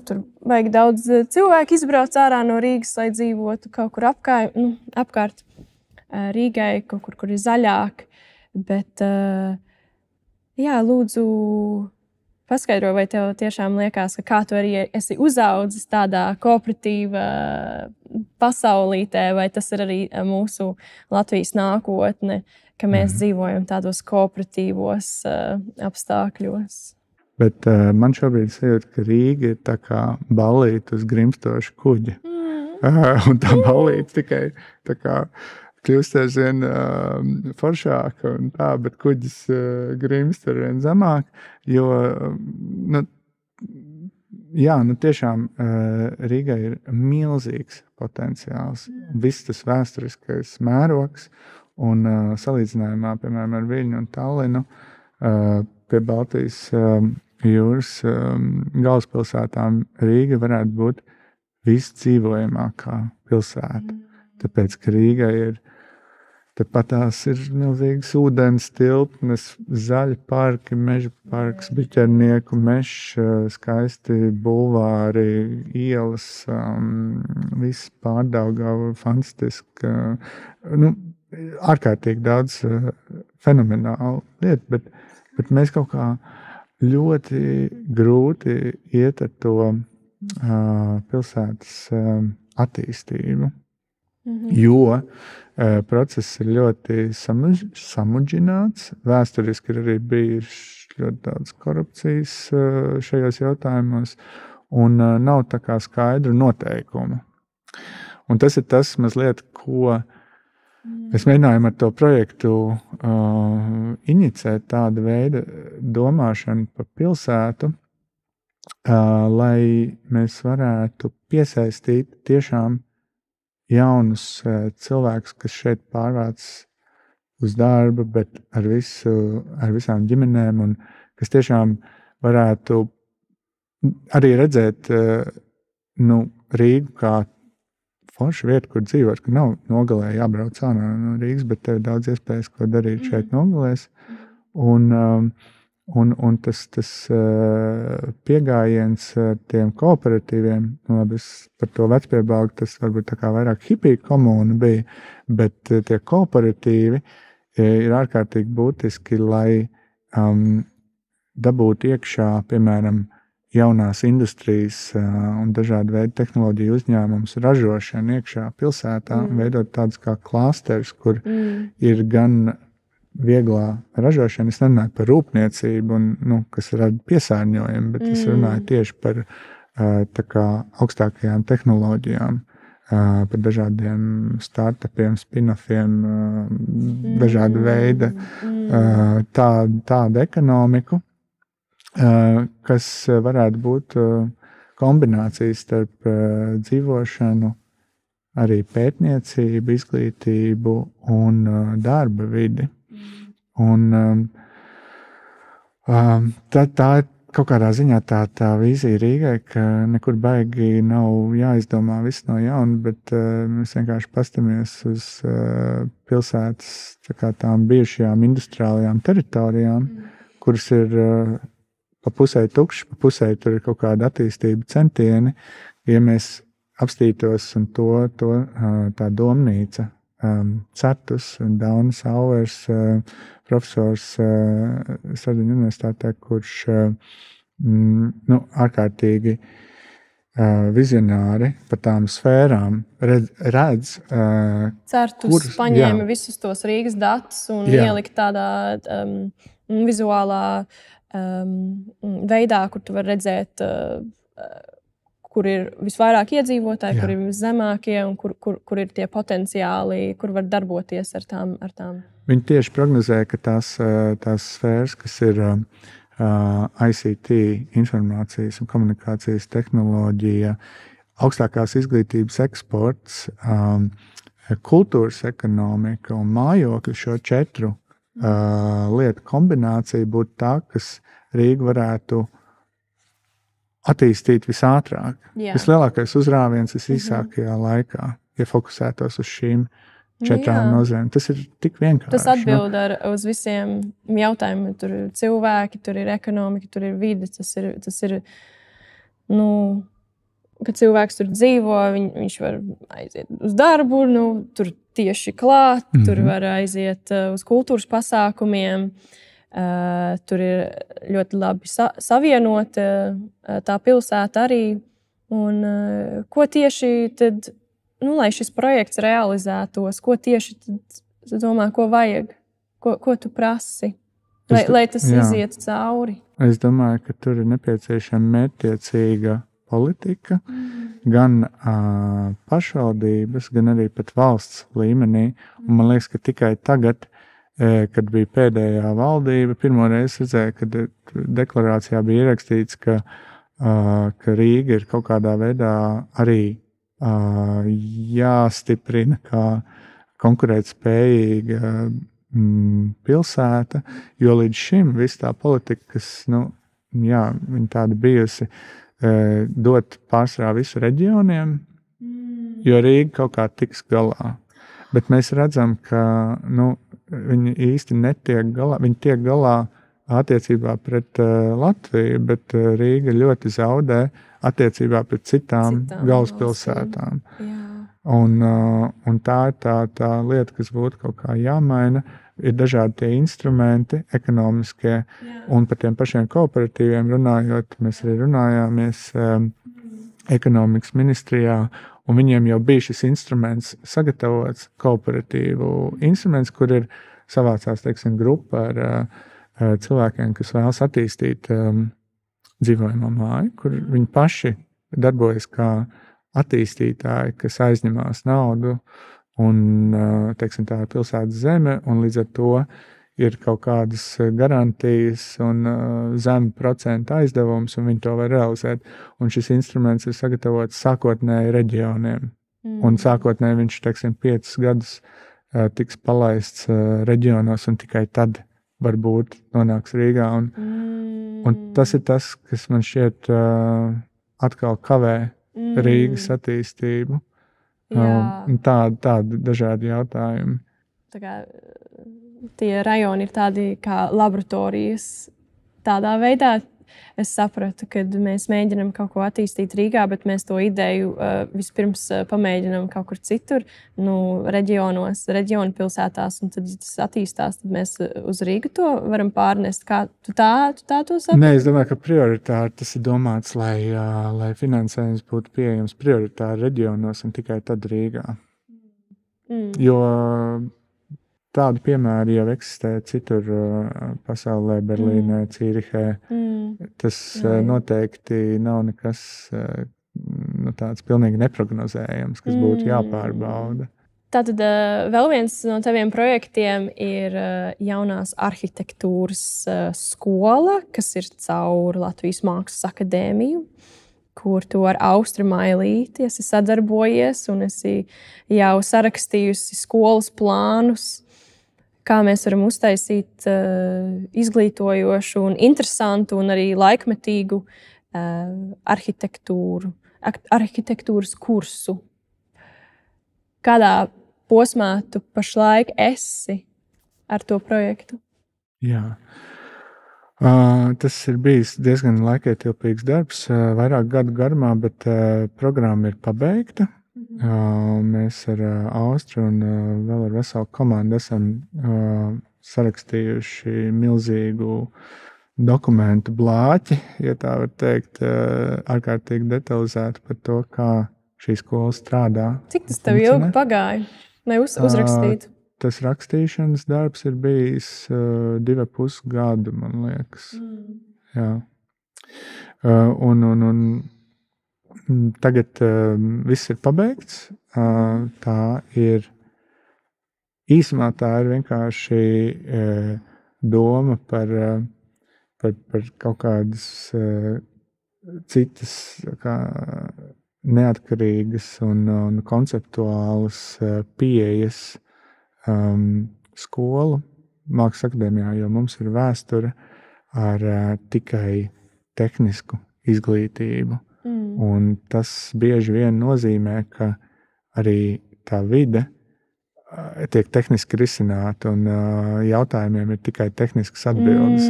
tur vajag daudz cilvēku izbrauc ārā no Rīgas, lai dzīvotu kaut kur apkārt Rīgai, kaut kur ir zaļāk. Bet, lūdzu, paskaidro, vai tev tiešām liekas, ka kā tu arī esi uzaudzis tādā kooperatīva pasaulītē, vai tas ir arī mūsu Latvijas nākotne, ka mēs dzīvojam tādos kooperatīvos apstākļos. Bet man šobrīd sajūt, ka Rīga ir tā kā ballīte uz grimstoša kuģa. Un tā ballīte tikai tā kā kļūst aizvien foršāka un tā, bet kuģis grimst arvien zemāk, jo, tiešām Rīgai ir milzīgs potenciāls. Viss tas vēsturiskais mērogs un salīdzinājumā, piemēram, ar Viļņu un Tallinu pie Baltijas jūras galvaspilsētām Rīga varētu būt visdzīvojamākā pilsēta. Tāpēc, ka Rīgai ir tepat tās ir milzīgas ūdens tilpnes, zaļi parki, meža parks, biķernieku mežs, skaisti bulvāri, ielas, viss Pārdaugava, fantastiski. Ārkārtīgi daudz fenomenālu lietu, bet mēs kaut kā ļoti grūti iet ar to pilsētas attīstību. Jo process ir ļoti samudžināts. Vēsturiski ir arī bijuši ļoti daudz korupcijas šajos jautājumos, un nav tā kā skaidru noteikumu. Un tas ir tas mazliet, ko mēs mēģinājām ar to projektu inicēt, tāda veida domāšanu par pilsētu, lai mēs varētu piesaistīt tiešām jaunus cilvēkus, kas šeit pārvāc uz darbu, bet ar visām ģimenēm, un kas tiešām varētu arī redzēt Rīgu kā foršu vietu, kur dzīvot, ka nav nogalē jābrauc ārā no Rīgas, bet tev ir daudz iespējas, ko darīt šeit nogalēs. Un tas piegājiens tiem kooperatīviem, es par to vecpiebalgu, tas varbūt tā kā vairāk hipiju komūna bija, bet tie kooperatīvi ir ārkārtīgi būtiski, lai dabūtu iekšā, piemēram, jaunās industrijas un dažādu veidu tehnoloģiju uzņēmumus ražošanu iekšā pilsētā, veidot tādus kā klasterus, kur ir gan vieglā ražošana. Es nerunāju par rūpniecību, kas rada piesārņojumu, bet es runāju tieši par tā kā augstākajām tehnoloģijām, par dažādiem startupiem, spin-offiem, dažādu veidu tādu ekonomiku, kas varētu būt kombinācijas starp dzīvošanu, arī pētniecību, izglītību un darba vidi. Un tā ir kaut kādā ziņā tā vīzija Rīgai, ka nekur baigi nav jāizdomā viss no jauna, bet mēs vienkārši pastamies uz pilsētas tām bijušajām industriālajām teritorijām, kuras ir pa pusē tukšas, pa pusē tur ir kaut kāda attīstība centieni. Ja mēs apstītos un tā domnīca, Certus, Daunis Auvers, profesors Sardiņu universitātē, kurš ārkārtīgi vizionāri par tām sfērām redz. Certus paņēma visus tos Rīgas datus un ielika tādā vizuālā veidā, kur tu vari redzēt, kur ir visvairāk iedzīvotāji, kur ir viszemākie un kur ir tie potenciāli, kur var darboties ar tām. Viņi tieši prognozēja, ka tās sfēras, kas ir ICT, informācijas un komunikācijas tehnoloģija, augstākās izglītības eksports, kultūras ekonomika un mājokļu, šo 4 lietu kombinācija būtu tā, kas Rīgu varētu attīstīt visātrāk. Vislielākais uzrāviens visīsākajā laikā, ja fokusētos uz šīm 4 nozarēm. Tas ir tik vienkārši. Tas atbild uz visiem jautājumiem. Tur ir cilvēki, tur ir ekonomika, tur ir vide. Tas ir kad cilvēks tur dzīvo, viņš var aiziet uz darbu, tur tieši klāt, tur var aiziet uz kultūras pasākumiem. Tur ir ļoti labi savienota tā pilsēta arī. Un ko tieši tad, lai šis projekts realizētos, ko tieši tu domā, ko vajag, ko tu prasi, lai tas iziet cauri? Es domāju, ka tur ir nepieciešama mērķtiecīga politika, gan pašvaldības, gan arī pat valsts līmenī. Un man liekas, ka tikai tagad, kad bija pēdējā valdība, pirmoreiz redzēju, kad deklarācijā bija ierakstīts, ka Rīga ir kaut kādā veidā arī jāstiprina kā konkurētspējīga pilsēta, jo līdz šim viss tā politika, kas, viņa tāda bijusi, dot pārsvarā visu reģioniem, jo Rīga kaut kā tiks galā. Bet mēs redzam, ka viņi īsti netiek galā, viņi tiek galā attiecībā pret Latviju, bet Rīga ļoti zaudē attiecībā pret citām galvaspilsētām. Un tā ir tā lieta, kas būtu kaut kā jāmaina. Ir dažādi tie instrumenti, ekonomiskie, un par tiem pašiem kooperatīviem runājot, mēs arī runājāmies ekonomikas ministrijā, un viņiem jau bija šis instruments sagatavots, kooperatīvu instruments, kur ir savācās, teiksim, grupa ar cilvēkiem, kas vēlas attīstīt dzīvojamo māju, kur viņi paši darbojas kā attīstītāji, kas aizņemās naudu un, teiksim, tā ir pilsētas zeme, un līdz ar to ir kaut kādas garantijas un zema procenta aizdevums, un viņi to var realizēt. Un šis instruments ir sagatavots sākotnēji reģioniem. Un sākotnēji viņš, teiksim, 5 gadus tiks palaists reģionos, un tikai tad varbūt nonāks Rīgā. Un tas ir tas, kas man šķiet atkal kavē Rīgas attīstību. Tādi dažādi jautājumi. Tā kā tie rajoni ir tādi kā laboratorijas. Tādā veidā es sapratu, ka mēs mēģinām kaut ko attīstīt Rīgā, bet mēs to ideju vispirms pamēģinām kaut kur citur, reģionu pilsētās, un tad, ja tas attīstās, tad mēs uz Rīgu to varam pārnest. Kā tu tā to saproti? Nē, es domāju, ka prioritāri tas ir domāts, lai finansējums būtu pieejams prioritāri reģionos un tikai tad Rīgā. Jo tādi piemēri jau eksistē citur pasaulē, Berlīnē, Cīrihē. Tas noteikti nav nekas tāds pilnīgi neprognozējams, kas būtu jāpārbauda. Tātad vēl viens no taviem projektiem ir jaunās arhitektūras skola, kas ir caur Latvijas Mākslas akadēmiju, kur tu ar Austru Mailīti esi sadarbojies un esi jau sarakstījusi skolas plānus, kā mēs varam uztaisīt izglītojošu un interesantu un arī laikmetīgu arhitektūras kursu. Kādā posmā tu pašlaik esi ar to projektu? Jā. Tas ir bijis diezgan laikietilpīgs darbs, vairāk gadu garumā, bet programma ir pabeigta. Mēs ar Austru un vēl ar veselu komandu esam sarakstījuši milzīgu dokumentu blāķi, ja tā var teikt, ārkārtīgi detalizēti par to, kā šī skola strādā. Cik tas tev ilgi pagāja, lai uzrakstītu? Tas rakstīšanas darbs ir bijis 2,5 gadu, man liekas. Jā. Tagad viss ir pabeigts. Tā ir īsumā tā ir vienkārši doma par kaut kādas citas neatkarīgas un konceptuālas pieejas skolu Mākslas akadēmijā, jo mums ir vēsture ar tikai tehnisku izglītību. Un tas bieži vien nozīmē, ka arī tā vide tiek tehniski risināti un jautājumiem ir tikai tehniskas atbildes.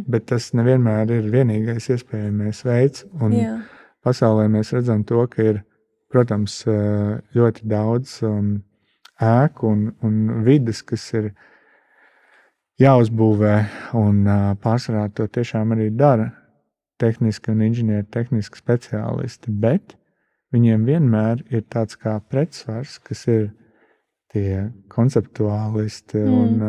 Bet tas nevienmēr ir vienīgais iespējamais veids. Un pasaulē mēs redzam to, ka ir, protams, ļoti daudz ēku un vides, kas ir jāuzbūvē, un pārsvarā to tiešām arī dara tehniski un inženieri, tehniski speciālisti, bet viņiem vienmēr ir tāds kā pretsvars, kas ir tie konceptuālisti un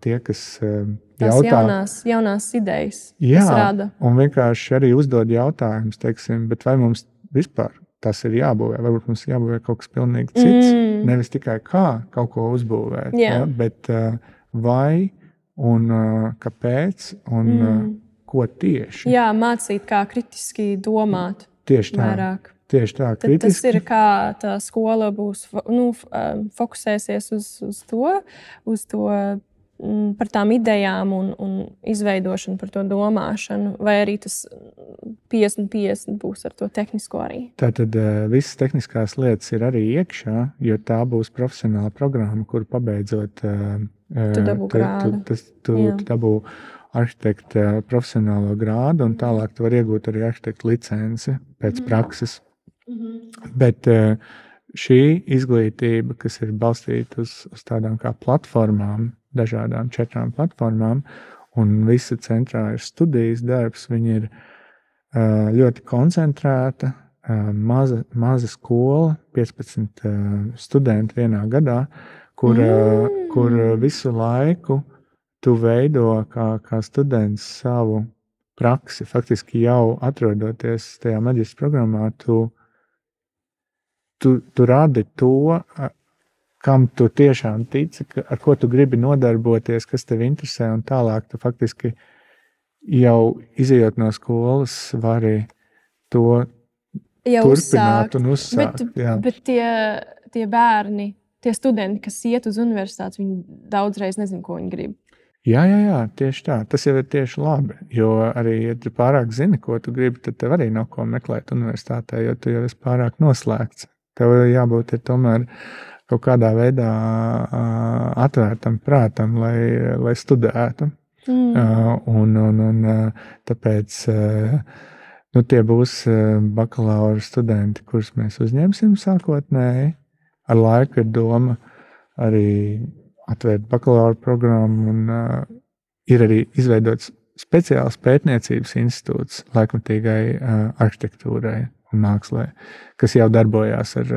tie, kas jautā. Jaunās idejas, kas rada. Un vienkārši arī uzdod jautājumus, teiksim, bet vai mums vispār tas ir jābūvē? Varbūt mums jābūvē kaut kas pilnīgi cits, nevis tikai kā kaut ko uzbūvēt, bet vai un kāpēc un ko tieši. Jā, mācīt, kā kritiski domāt. Tieši tā. Vairāk. Tieši tā, kritiski. Tas ir kā tā skola būs, fokusēsies uz to par tām idejām un izveidošanu, par to domāšanu, vai arī tas 50-50 būs ar to tehnisko arī. Tātad visas tehniskās lietas ir arī iekšā, jo tā būs profesionāla programma, kur pabeidzot tu dabū grādu. Tu dabū arhitekta profesionālo grādu, un tālāk tu vari iegūt arī arhitekta licenci pēc prakses. Bet šī izglītība, kas ir balstīta uz tādām kā platformām, dažādām 4 platformām, un visa centrā ir studijas darbs, viņi ir ļoti koncentrēta, maza skola, 15 studenti vienā gadā, kur visu laiku tu veido kā students savu praksi. Faktiski jau atrodoties tajā maģistra programmā, tu radi to, kam tu tiešām tici, ar ko tu gribi nodarboties, kas tev interesē, un tālāk tu faktiski jau izejot no skolas vari to jau turpināt un uzsākt. Bet tie bērni, tie studenti, kas iet uz universitātes, viņi daudzreiz nezin, ko viņi grib. Jā, tieši tā. Tas jau ir tieši labi, jo arī, ja tu pārāk zini, ko tu gribi, tad tev arī nav ko meklēt universitātē, jo tu jau esi pārāk noslēgts. Tev jābūt ir tomēr kaut kādā veidā atvērtam prātam, lai studētu. Un tāpēc tie būs bakalaura studenti, kurus mēs uzņemsim sākotnēji. Ar laiku ir doma arī atvērt bakalaura programmu, un ir arī izveidots speciāls pētniecības institūts laikmatīgai arhitektūrai un mākslē, kas jau darbojās ar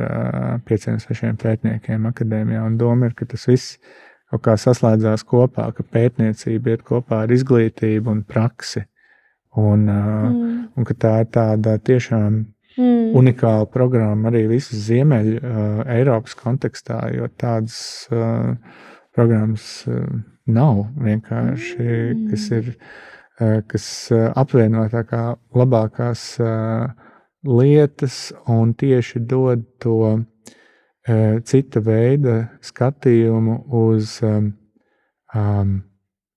5-6 pētniekiem akadēmijā. Un doma ir, ka tas viss kaut kā saslēdzās kopā, ka pētniecība iet kopā ar izglītību un praksi. Un ka tā ir tāda tiešām unikāla programma arī visas Ziemeļu Eiropas kontekstā, jo tādas programmas nav vienkārši, kas apvieno tā kā labākās lietas un tieši dod to cita veida skatījumu uz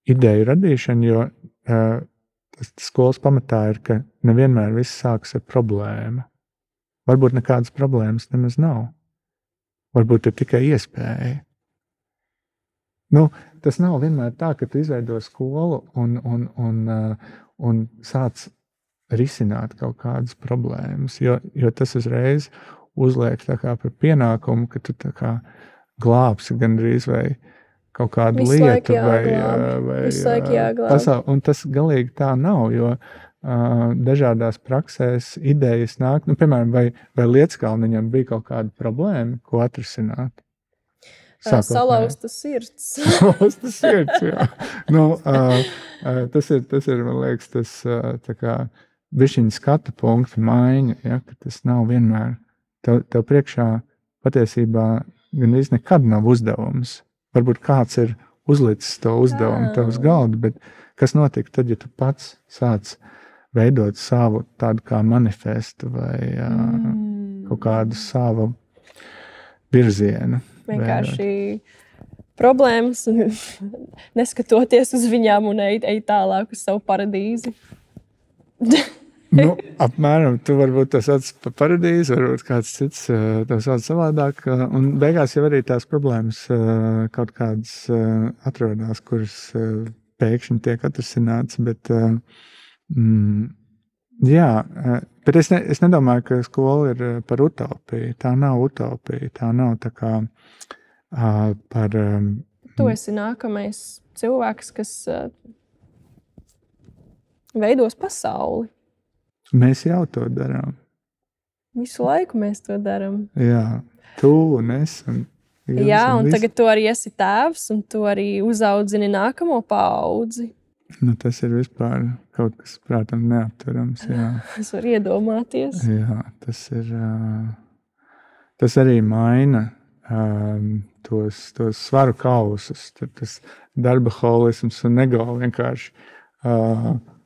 ideju radīšanu, jo tas skolas pamatā ir, ka nevienmēr viss sākas ar problēmu. Varbūt nekādas problēmas nemaz nav. Varbūt ir tikai iespēja. Tas nav vienmēr tā, ka tu izveido skolu un sāc risināt kaut kādas problēmas, jo tas uzreiz uzliek tā kā par pienākumu, ka tu tā kā glābsi gandrīz vai kaut kādu lietu vai pasauli. Un tas galīgi tā nav, jo dažādās praksēs idejas nāk, piemēram, vai Lietskalniņam bija kaut kāda problēma, ko atrisināt? Salauzta sirds. Salauzta sirds, jā. Tas ir, man liekas, tas tā kā bišķiņa skata punkta maiņa, ja, ka tas nav vienmēr. Tev priekšā patiesībā gandrīz nekad nav uzdevums. Varbūt kāds ir uzlicis to uzdevumu tev uz galda, bet kas notika tad, ja tu pats sāc veidot savu tādu kā manifestu vai kaut kādu savu virzienu? Vienkārši problēmas, neskatoties uz viņām un ej tālāk uz savu paradīzi. Apmēram, tu varbūt to sauc par paradīzi, varbūt kāds cits to sauc savādāk. Un beigās jau arī tās problēmas kaut kādas atrodas, kuras pēkšņi tiek atrisināts. Bet, bet es nedomāju, ka skola ir par utopiju. Tā nav utopija. Tā nav tā kā par... Tu esi nākamais cilvēks, kas veidos pasauli. Mēs jau to darām. Visu laiku mēs to darām. Jā, tu un es. Un tagad tu arī esi tēvs, un tu arī uzaudzini nākamo paudzi. Tas ir vispār kaut kas, prātam, neaptverams. Jā. Es varu iedomāties. Jā, tas arī maina tos svaru kausus. Tas darba holisms un ego vienkārši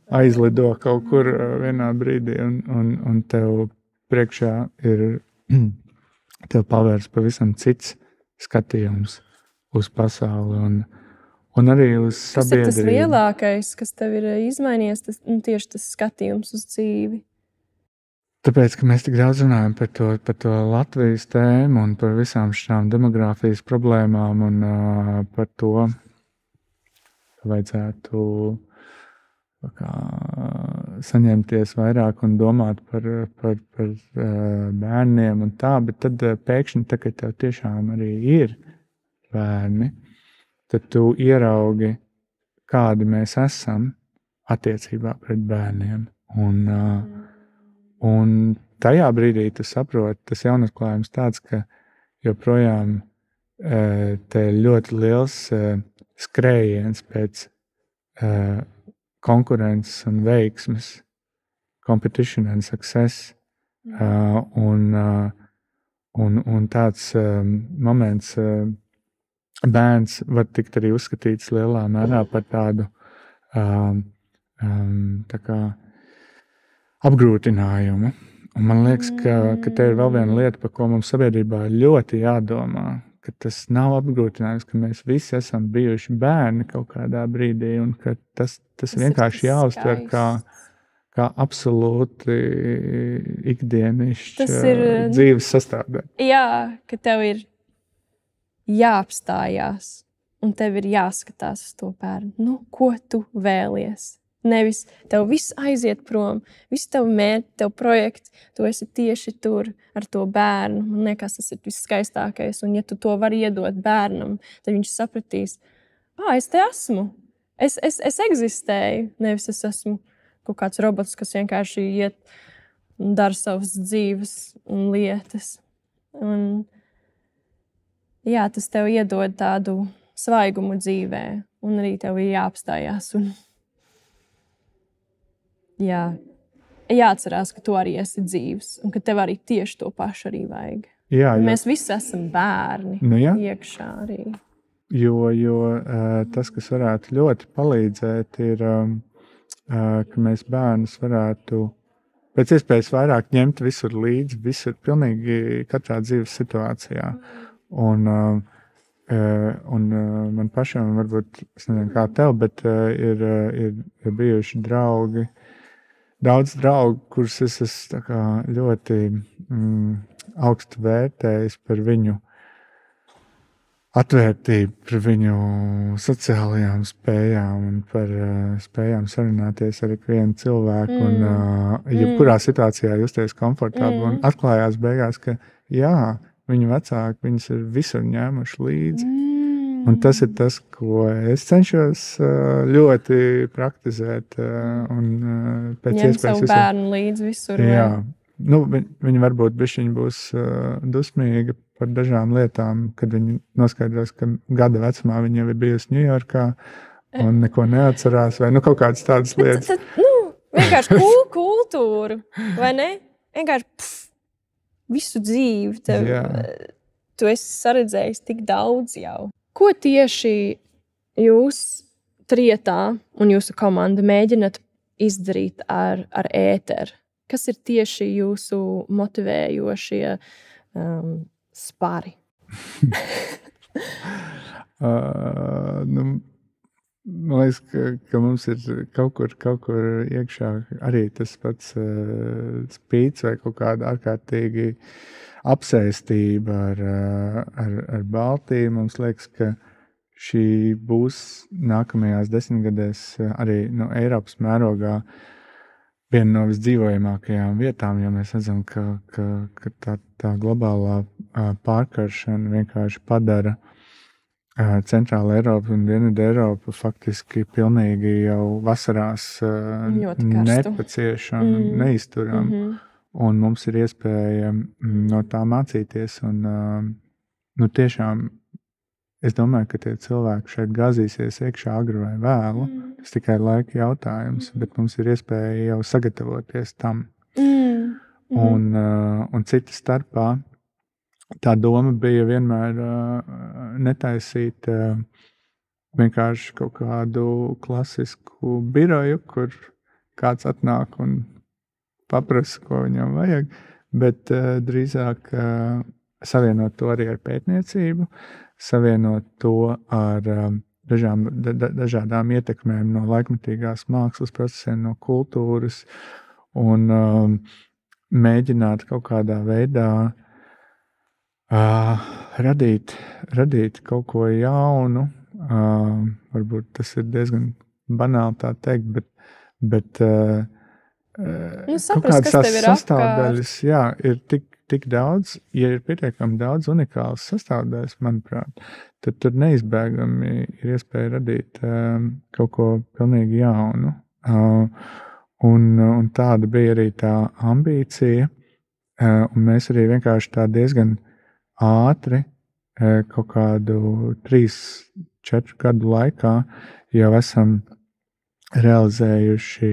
aizlido kaut kur vienā brīdī un tev priekšā ir tev pavērs pavisam cits skatījums uz pasauli un arī uz sabiedrību. Kas ir tas lielākais, kas tev ir izmainījies, tieši tas skatījums uz dzīvi? Tāpēc, ka mēs tik daudz runājam par to Latvijas tēmu un par visām šām demogrāfijas problēmām un par to vajadzētu saņemties vairāk un domāt par bērniem un tā, bet tad pēkšņi, kad tev tiešām arī ir bērni, tad tu ieraugi, kādi mēs esam attiecībā pret bērniem. Un tajā brīdī tu saproti, tas jaunatklājums tāds, ka joprojām te ir ļoti liels skrējiens pēc konkurences un veiksmes, competition and success, un tāds moments bērns var tikt arī uzskatīts lielā mērā par tādu tā kā apgrūtinājumu. Un man liekas, ka te ir vēl viena lieta, par ko mums sabiedrībā ļoti jādomā, ka tas nav apgrūtinājums, ka mēs visi esam bijuši bērni kaut kādā brīdī un ka tas vienkārši jāuztver kā absolūti ikdienišķa dzīves sastāvdaļa. Jā, ka tev ir jāapstājās un tev ir jāskatās uz to bērnu. Ko tu vēlies? Nevis tev viss aiziet prom, viss tev mērķi, tev projekti, tu esi tieši tur ar to bērnu. Man liekas, tas ir viss skaistākais. Un ja tu to vari iedot bērnam, tad viņš sapratīs, es te esmu, es eksistēju. Nevis es esmu kaut kāds robots, kas vienkārši iet un dara savas dzīves un lietas. Un, tas tev iedod tādu svaigumu dzīvē, un arī tev ir jāapstājās un jāatcerās, ka tu arī esi dzīvs un ka tev arī tieši to pašu arī vajag. Jā. Mēs visi esam bērni iekšā arī. Jo tas, kas varētu ļoti palīdzēt, ir, ka mēs bērnus varētu pēc iespējas vairāk ņemt visur līdzi, visur pilnīgi katrā dzīves situācijā. Un man pašam varbūt, es nezinu kā tev, bet ir bijuši draugi, daudz draugu, kurus es esmu ļoti augstu vērtējis par viņu atvērtību, par viņu sociālajām spējām un par spējām sarunāties ar ikvienu cilvēku un jebkurā situācijā justies komfortabli. Un atklājās beigās, ka viņu vecāki viņus ir visur ņēmuši līdzi. Un tas ir tas, ko es cenšos ļoti praktizēt. Pēc ņemt savu bērnu līdzi visur. Jā. Viņi varbūt bišķiņi būs dusmīgi par dažām lietām, kad viņi noskaidros, ka gada vecumā viņa jau ir bijusi Ņujorkā un neko neatcerās, vai kaut kādas tādas lietas. Vienkārši kultūru, vai ne? Vienkārši visu dzīvi. Tu esi saredzējis tik daudz jau. Ko tieši jūs trietā un jūsu komanda mēģināt izdarīt ar ēteru? Kas ir tieši jūsu motivējošie spari? man liekas, ka mums ir kaut kur iekšā arī tas pats spīts vai kaut kāda ārkārtīgi apsēstība ar Baltiju. Mums liekas, ka šī būs nākamajās 10 gadēs arī Eiropas mērogā viena no visdzīvojamākajām vietām, jo mēs redzam, ka tā globālā pārkaršana vienkārši padara Centrāla Eiropa un Dienvidu Eiropu faktiski pilnīgi jau vasarās nepaciešami, neizturam. Un mums ir iespēja no tā mācīties. Un tiešām es domāju, ka tie cilvēki šeit gāzīsies iekšā agri vai vēlu. Tas tikai laika jautājums, bet mums ir iespēja jau sagatavoties tam. Un cita starpā tā doma bija vienmēr netaisīt vienkārši kaut kādu klasisku biroju, kur kāds atnāk un paprasa, ko viņam vajag, bet drīzāk savienot to arī ar pētniecību, savienot to ar dažādām ietekmēm no laikmetīgās mākslas procesiem, no kultūras un mēģināt kaut kādā veidā radīt kaut ko jaunu. Varbūt tas ir diezgan banāli tā teikt, bet kaut kādas sastāvdaļas, ir tik daudz, ja ir pietiekami daudz unikālas sastāvdaļas, manuprāt, tad tur neizbēgami ir iespēja radīt kaut ko pilnīgi jaunu. Un tāda bija arī tā ambīcija, un mēs arī vienkārši tā diezgan ātri, kaut kādu 3-4 gadu laikā jau esam realizējuši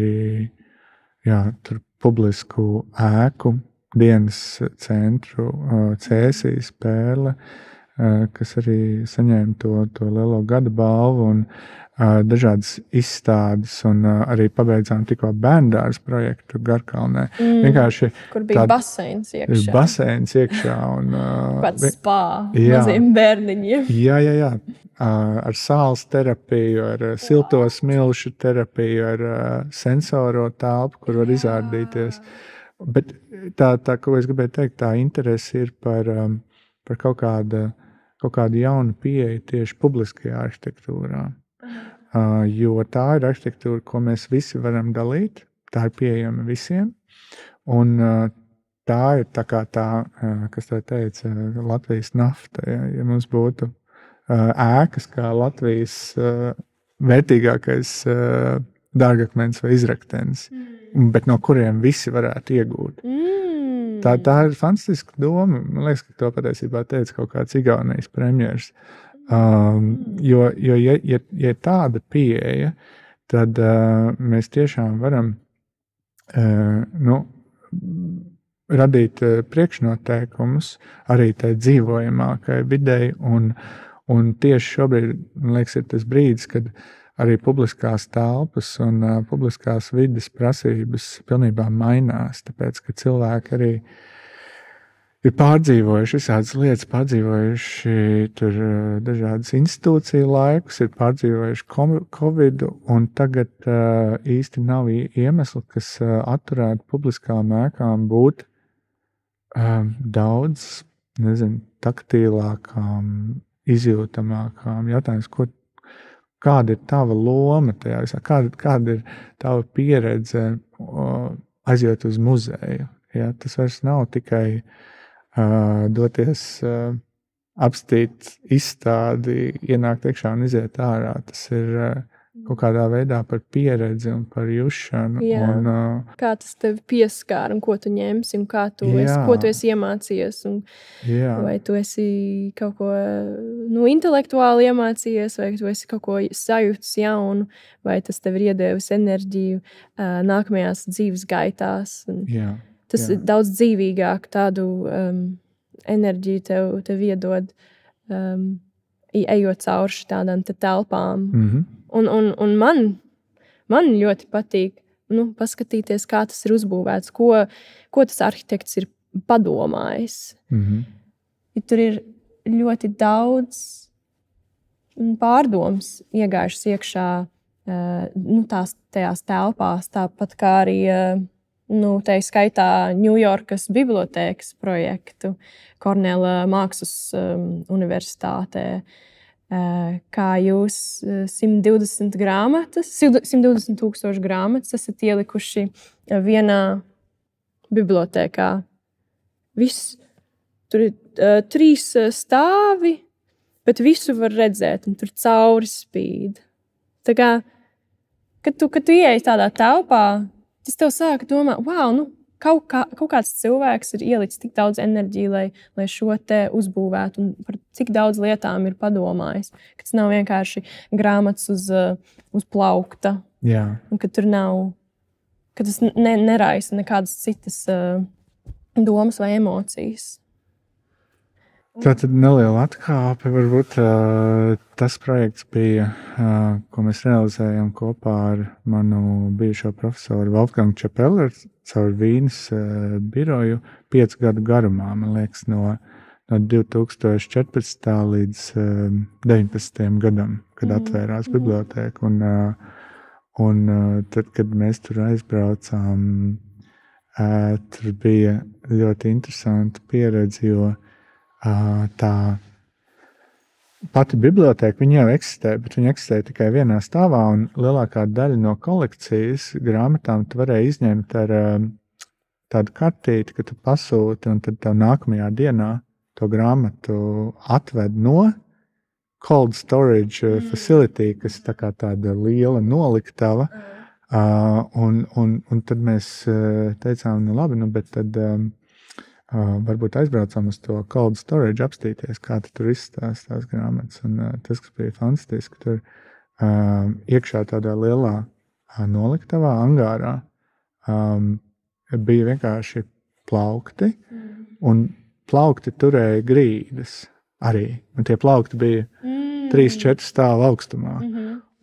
tur publisku ēku, dienas centru, Cēsīs Pērle, kas arī saņēma to lielo gada balvu un dažādas izstādes, un arī pabeidzām tikko bērndārs projektu Garkalnē. Vienkārši kur bija baseins iekšā. Baseins iekšā. Kāds spā maziem bērniņiem. Jā. Ar sāls terapiju, ar silto smilšu terapiju, ar sensoro telpu, kur var izārdīties. Bet tā, ko es gribēju teikt, tā interese ir par kaut kādu jaunu pieeju tieši publiskajā arhitektūrā. Jo tā ir arhitektūra, ko mēs visi varam dalīt, tā ir pieejama visiem, un tā ir tā kā kas tā teica, Latvijas nafta. Ja mums būtu ēkas kā Latvijas vērtīgākais dārgakmens vai izraktenis, bet no kuriem visi varētu iegūt. Tā ir fantastiska doma. Man liekas, ka to patiesībā teica kaut kāds Igaunijas premjers. Jo ja tāda pieeja, tad mēs tiešām varam radīt priekšnoteikumus arī tai dzīvojamākai videi, un tieši šobrīd, man liekas, ir tas brīdis, kad arī publiskās telpas un publiskās vides prasības pilnībā mainās, tāpēc, ka cilvēki arī ir pārdzīvojuši visādas lietas, pārdzīvojuši tur dažādas institūciju laikus, ir pārdzīvojuši Covidu, un tagad īsti nav iemesli, kas atturētu publiskām ēkām būt daudz, taktīlākām, izjūtamākām. Jautājums, kāda ir tava loma tajā visā? Kāda ir tava pieredze aiziet uz muzeju? Ja? Tas vairs nav tikai doties apstīt izstādi, ienākt iekšā un iziet ārā. Tas ir kaut kādā veidā par pieredzi un par jušanu. Un, kā tas tevi pieskāra un ko tu ņemsi un ko tu esi iemācījies. Vai tu esi kaut ko intelektuāli iemācījies, vai tu esi kaut ko sajūtis jaunu, vai tas tev ir iedevis enerģiju nākamajās dzīves gaitās. Tas ir daudz dzīvīgāk, tādu enerģiju tev iedod, ejot cauri tādām telpām. Un man ļoti patīk paskatīties, kā tas ir uzbūvēts, ko tas arhitekts ir padomājis. Ja tur ir ļoti daudz pārdomas iegājušas iekšā tajās telpās, tāpat kā arī tai skaitā Ņujorkas bibliotēkas projektu Kornela Mākslas universitātē. Kā jūs 120 000 grāmatas esat ielikuši vienā bibliotēkā. Tur ir 3 stāvi, bet visu var redzēt, un tur cauri spīd. Tā kā, kad tu ieej tādā telpā, tas tev sāka domāt, wow, kaut kāds cilvēks ir ielicis tik daudz enerģiju, lai šo te uzbūvētu, un par cik daudz lietām ir padomājis. Ka tas nav vienkārši grāmatas uz plaukta. Jā. Un ka tur nav, ka tas neraisa nekādas citas domas vai emocijas. Tā tad neliela atkāpe. Varbūt tas projekts bija, ko mēs realizējam kopā ar manu bijušo profesoru Wolfgangu Čepelleru caur Vīnes biroju 5 gadu garumā, man liekas, no 2014. līdz 19. gadam, kad atvērās bibliotēka. Un tad, kad mēs tur aizbraucām, tur bija ļoti interesanta pieredze, jo tā pati bibliotēka, viņa jau eksistē, bet viņa eksistē tikai vienā stāvā, un lielākā daļa no kolekcijas grāmatām tu varēji izņemt ar tādu kartīti, ka tu pasūti, un tad tev nākamajā dienā to grāmatu atved no cold storage facility, kas tā kā tāda liela noliktava, un tad mēs teicām, labi, bet tad varbūt aizbraucām uz to cold storage apstīties, kā tur izstāst tās grāmatas. Un tas, kas bija fantastiski, tur iekšā tādā lielā noliktavā, angārā, bija vienkārši plaukti, un plaukti turēja grīdas arī. Un tie plaukti bija 3-4 stāvu augstumā.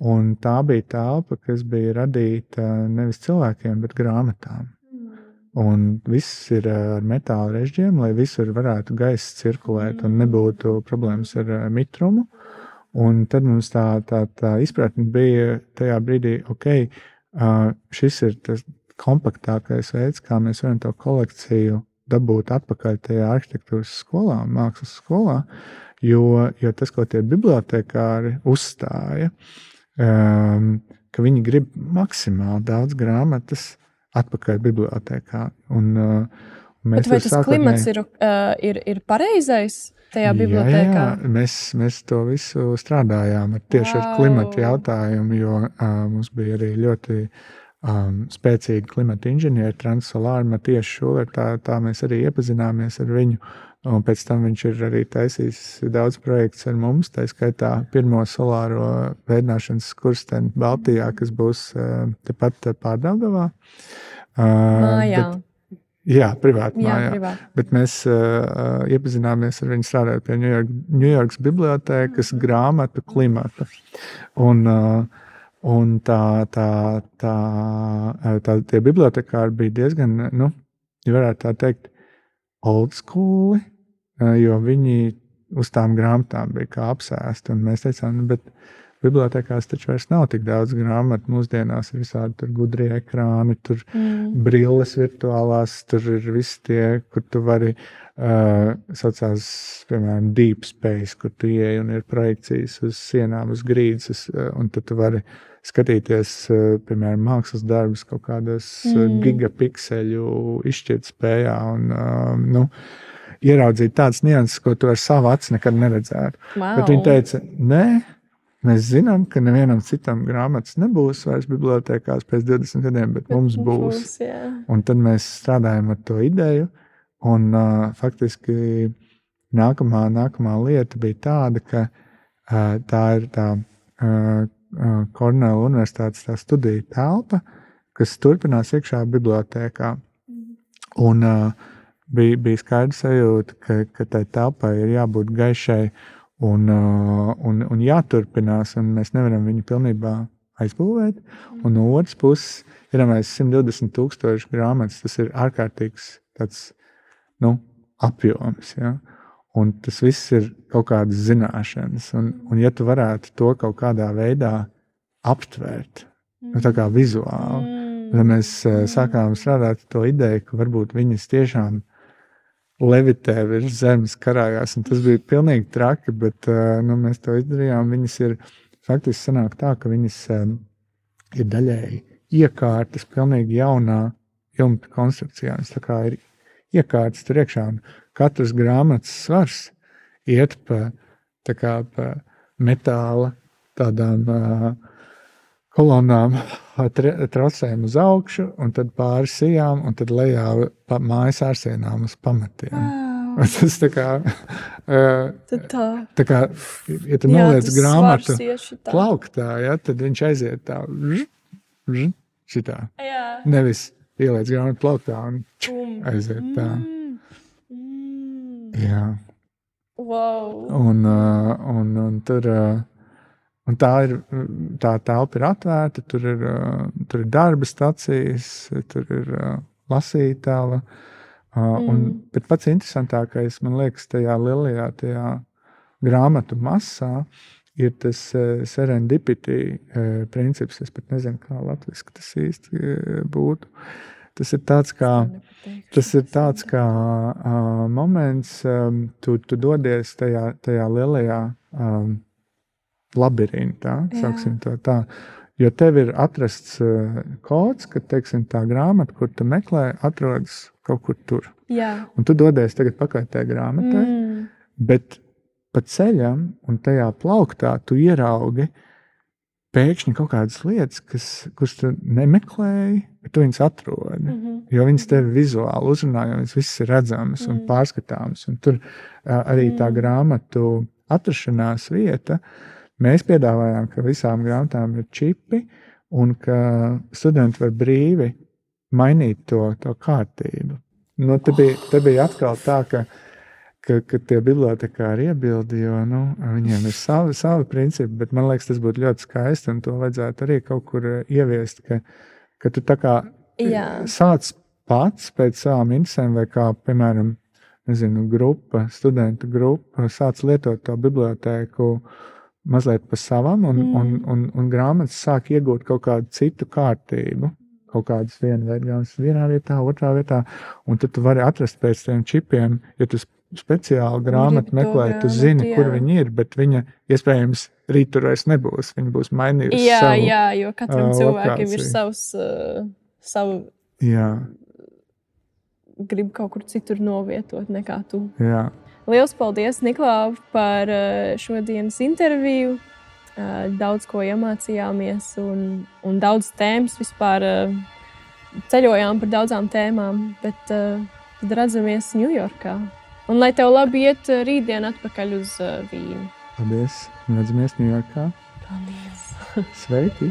Un tā bija telpa, kas bija radīta nevis cilvēkiem, bet grāmatām. Un viss ir ar metāla režģiem, lai visur varētu gaiss cirkulēt un nebūtu problēmas ar mitrumu. Un tad mums tā izpratne bija tajā brīdī, šis ir tas kompaktākais veids, kā mēs varam to kolekciju dabūt atpakaļ tajā arhitektūras skolā, mākslas skolā, jo tas, ko tie bibliotekāri uzstāja, ka viņi grib maksimāli daudz grāmatas atpakaļ bibliotēkā. Bet vai tas klimats ir pareizais tajā bibliotēkā? Jā, mēs to visu strādājām tieši ar klimatu jautājumu, jo mums bija arī ļoti spēcīgi klimata inženieri, Transsolāri, Matieši Šuler, tā mēs arī iepazināmies ar viņu. Un pēc tam viņš ir arī taisījis daudz projekts ar mums, tā skaitā pirmo solāro veidināšanas skursteni Baltijā, kas būs tepat Pārdaugavā. Mājā. Jā, privāti mājā. Privāti. Bet mēs iepazināmies ar viņu strādājot pie Ņujorkas bibliotēkas grāmatu klimata. Un tie bibliotekāri bija diezgan, ja varētu tā teikt, old school, jo viņi uz tām grāmatām bija kā apsēsti. Un mēs teicām, bet bibliotekās taču vairs nav tik daudz grāmatu. Mūsdienās ir visādi tur gudrie ekrāni, tur brilles virtuālās, tur ir visi tie, kur tu vari saucās, piemēram, Deep Space, kur tu ieej un ir projekcijas uz sienām, uz grīdas, un tad tu vari skatīties, piemēram, mākslas darbus kaut kādos gigapikseļu izšķirtspējā un ieraudzīt tādas nianses, ko tu ar savu aci nekad neredzētu. Wow. Bet viņi teica, nē, mēs zinām, ka nevienam citam grāmatas nebūs vairs bibliotēkās pēc 20 gadiem, bet mums būs. Un tad mēs strādājam ar to ideju, un faktiski nākamā lieta bija tāda, ka tā ir tā Kornela universitātes tā studija telpa, kas turpinās iekšā bibliotēkā. Un bija skaidrs sajūta, ka tai telpai ir jābūt gaišai un jāturpinās, un mēs nevaram viņu pilnībā aizbūvēt. Un no otras puses, iedomājies 120,000 grāmatas, tas ir ārkārtīgs tāds, apjoms. Ja? Un tas viss ir kaut kādas zināšanas. Un ja tu varētu to kaut kādā veidā aptvērt, tā kā vizuāli, tad mēs sākām strādāt to ideju, ka varbūt viņas tiešām levitē virs zemes, karājās. Un tas bija pilnīgi traki, bet mēs to izdarījām. Viņas ir faktiski sanāk tā, ka viņas ir daļēji iekārtas pilnīgi jaunā jumta konstrukcijā. Tā kā ir iekārtas tur iekšā, un katrs grāmatas svars iet pa metāla tādām kolonām, trosēm uz augšu, un tad pāri sijām, un tad lejā mājas ārsienām uz pamatiem. Wow. Tas tā kā, ja tu noliec grāmatu plauktā, ja, tad viņš aiziet tā, šitā. Jā. Nevis ieliec grāmatu plauktā un aiziet tā. Jā. Wow. Un tur, un tā telpa ir atvērta, tur ir darba stacijas, tur ir lasītava. Bet pats interesantākais, man liekas, tajā lielajā grāmatu masā ir tas serendipity princips. Es pat nezinu, kā latviski tas īsti būtu. Tas ir tāds kā moments, tu dodies tajā lielajā labirintā, saksim to tā. Jo tev ir atrasts kods, ka, teiksim, tā grāmata, kur tu meklē, atrodas kaut kur tur. Jā. Un tu dodies tagad pakaļ tajā grāmatai, bet pa ceļam un tajā plauktā tu ieraugi pēkšņi kaut kādas lietas, kuras tu nemeklēji, bet tu viņas atrodi. Jo viņas tevi vizuāli uzrunā, jo viņas viss ir redzamas un pārskatāmas. Un tur arī tā grāmatu atrašanās vieta. Mēs piedāvājām, ka visām grāmatām ir čipi un ka studenti var brīvi mainīt to kārtību. Nu, te bija atkal tā, ka tie bibliotekāri iebildi, jo viņiem ir savi principi, bet man liekas, tas būtu ļoti skaisti un to vajadzētu arī kaut kur ieviest, ka tu tā kā sāc pats pēc savām interesēm vai kā, piemēram, studentu grupa, sāc lietot to bibliotēku mazliet pa savam un grāmatas sāk iegūt kaut kādu citu kārtību. Kaut kādas vienā vietā, otrā vietā, un tad tu vari atrast pēc tiem čipiem, ja tu speciāli grāmatu meklē, tu zini, kur viņi ir, bet viņa iespējams rīt tur vairs nebūs. Viņa būs mainījusi savu. Jā, jo katram cilvēkiem ir savu grib kaut kur citur novietot nekā tu. Jā. Liels paldies, Niklau, par šodienas interviju. Daudz ko iemācījāmies un daudz tēmas vispār ceļojām par daudzām tēmām, bet tad redzamies Ņujorkā. Un lai tev labi iet rītdien atpakaļ uz Vīni. Paldies, redzamies Ņujorkā. Paldies. Sveiki.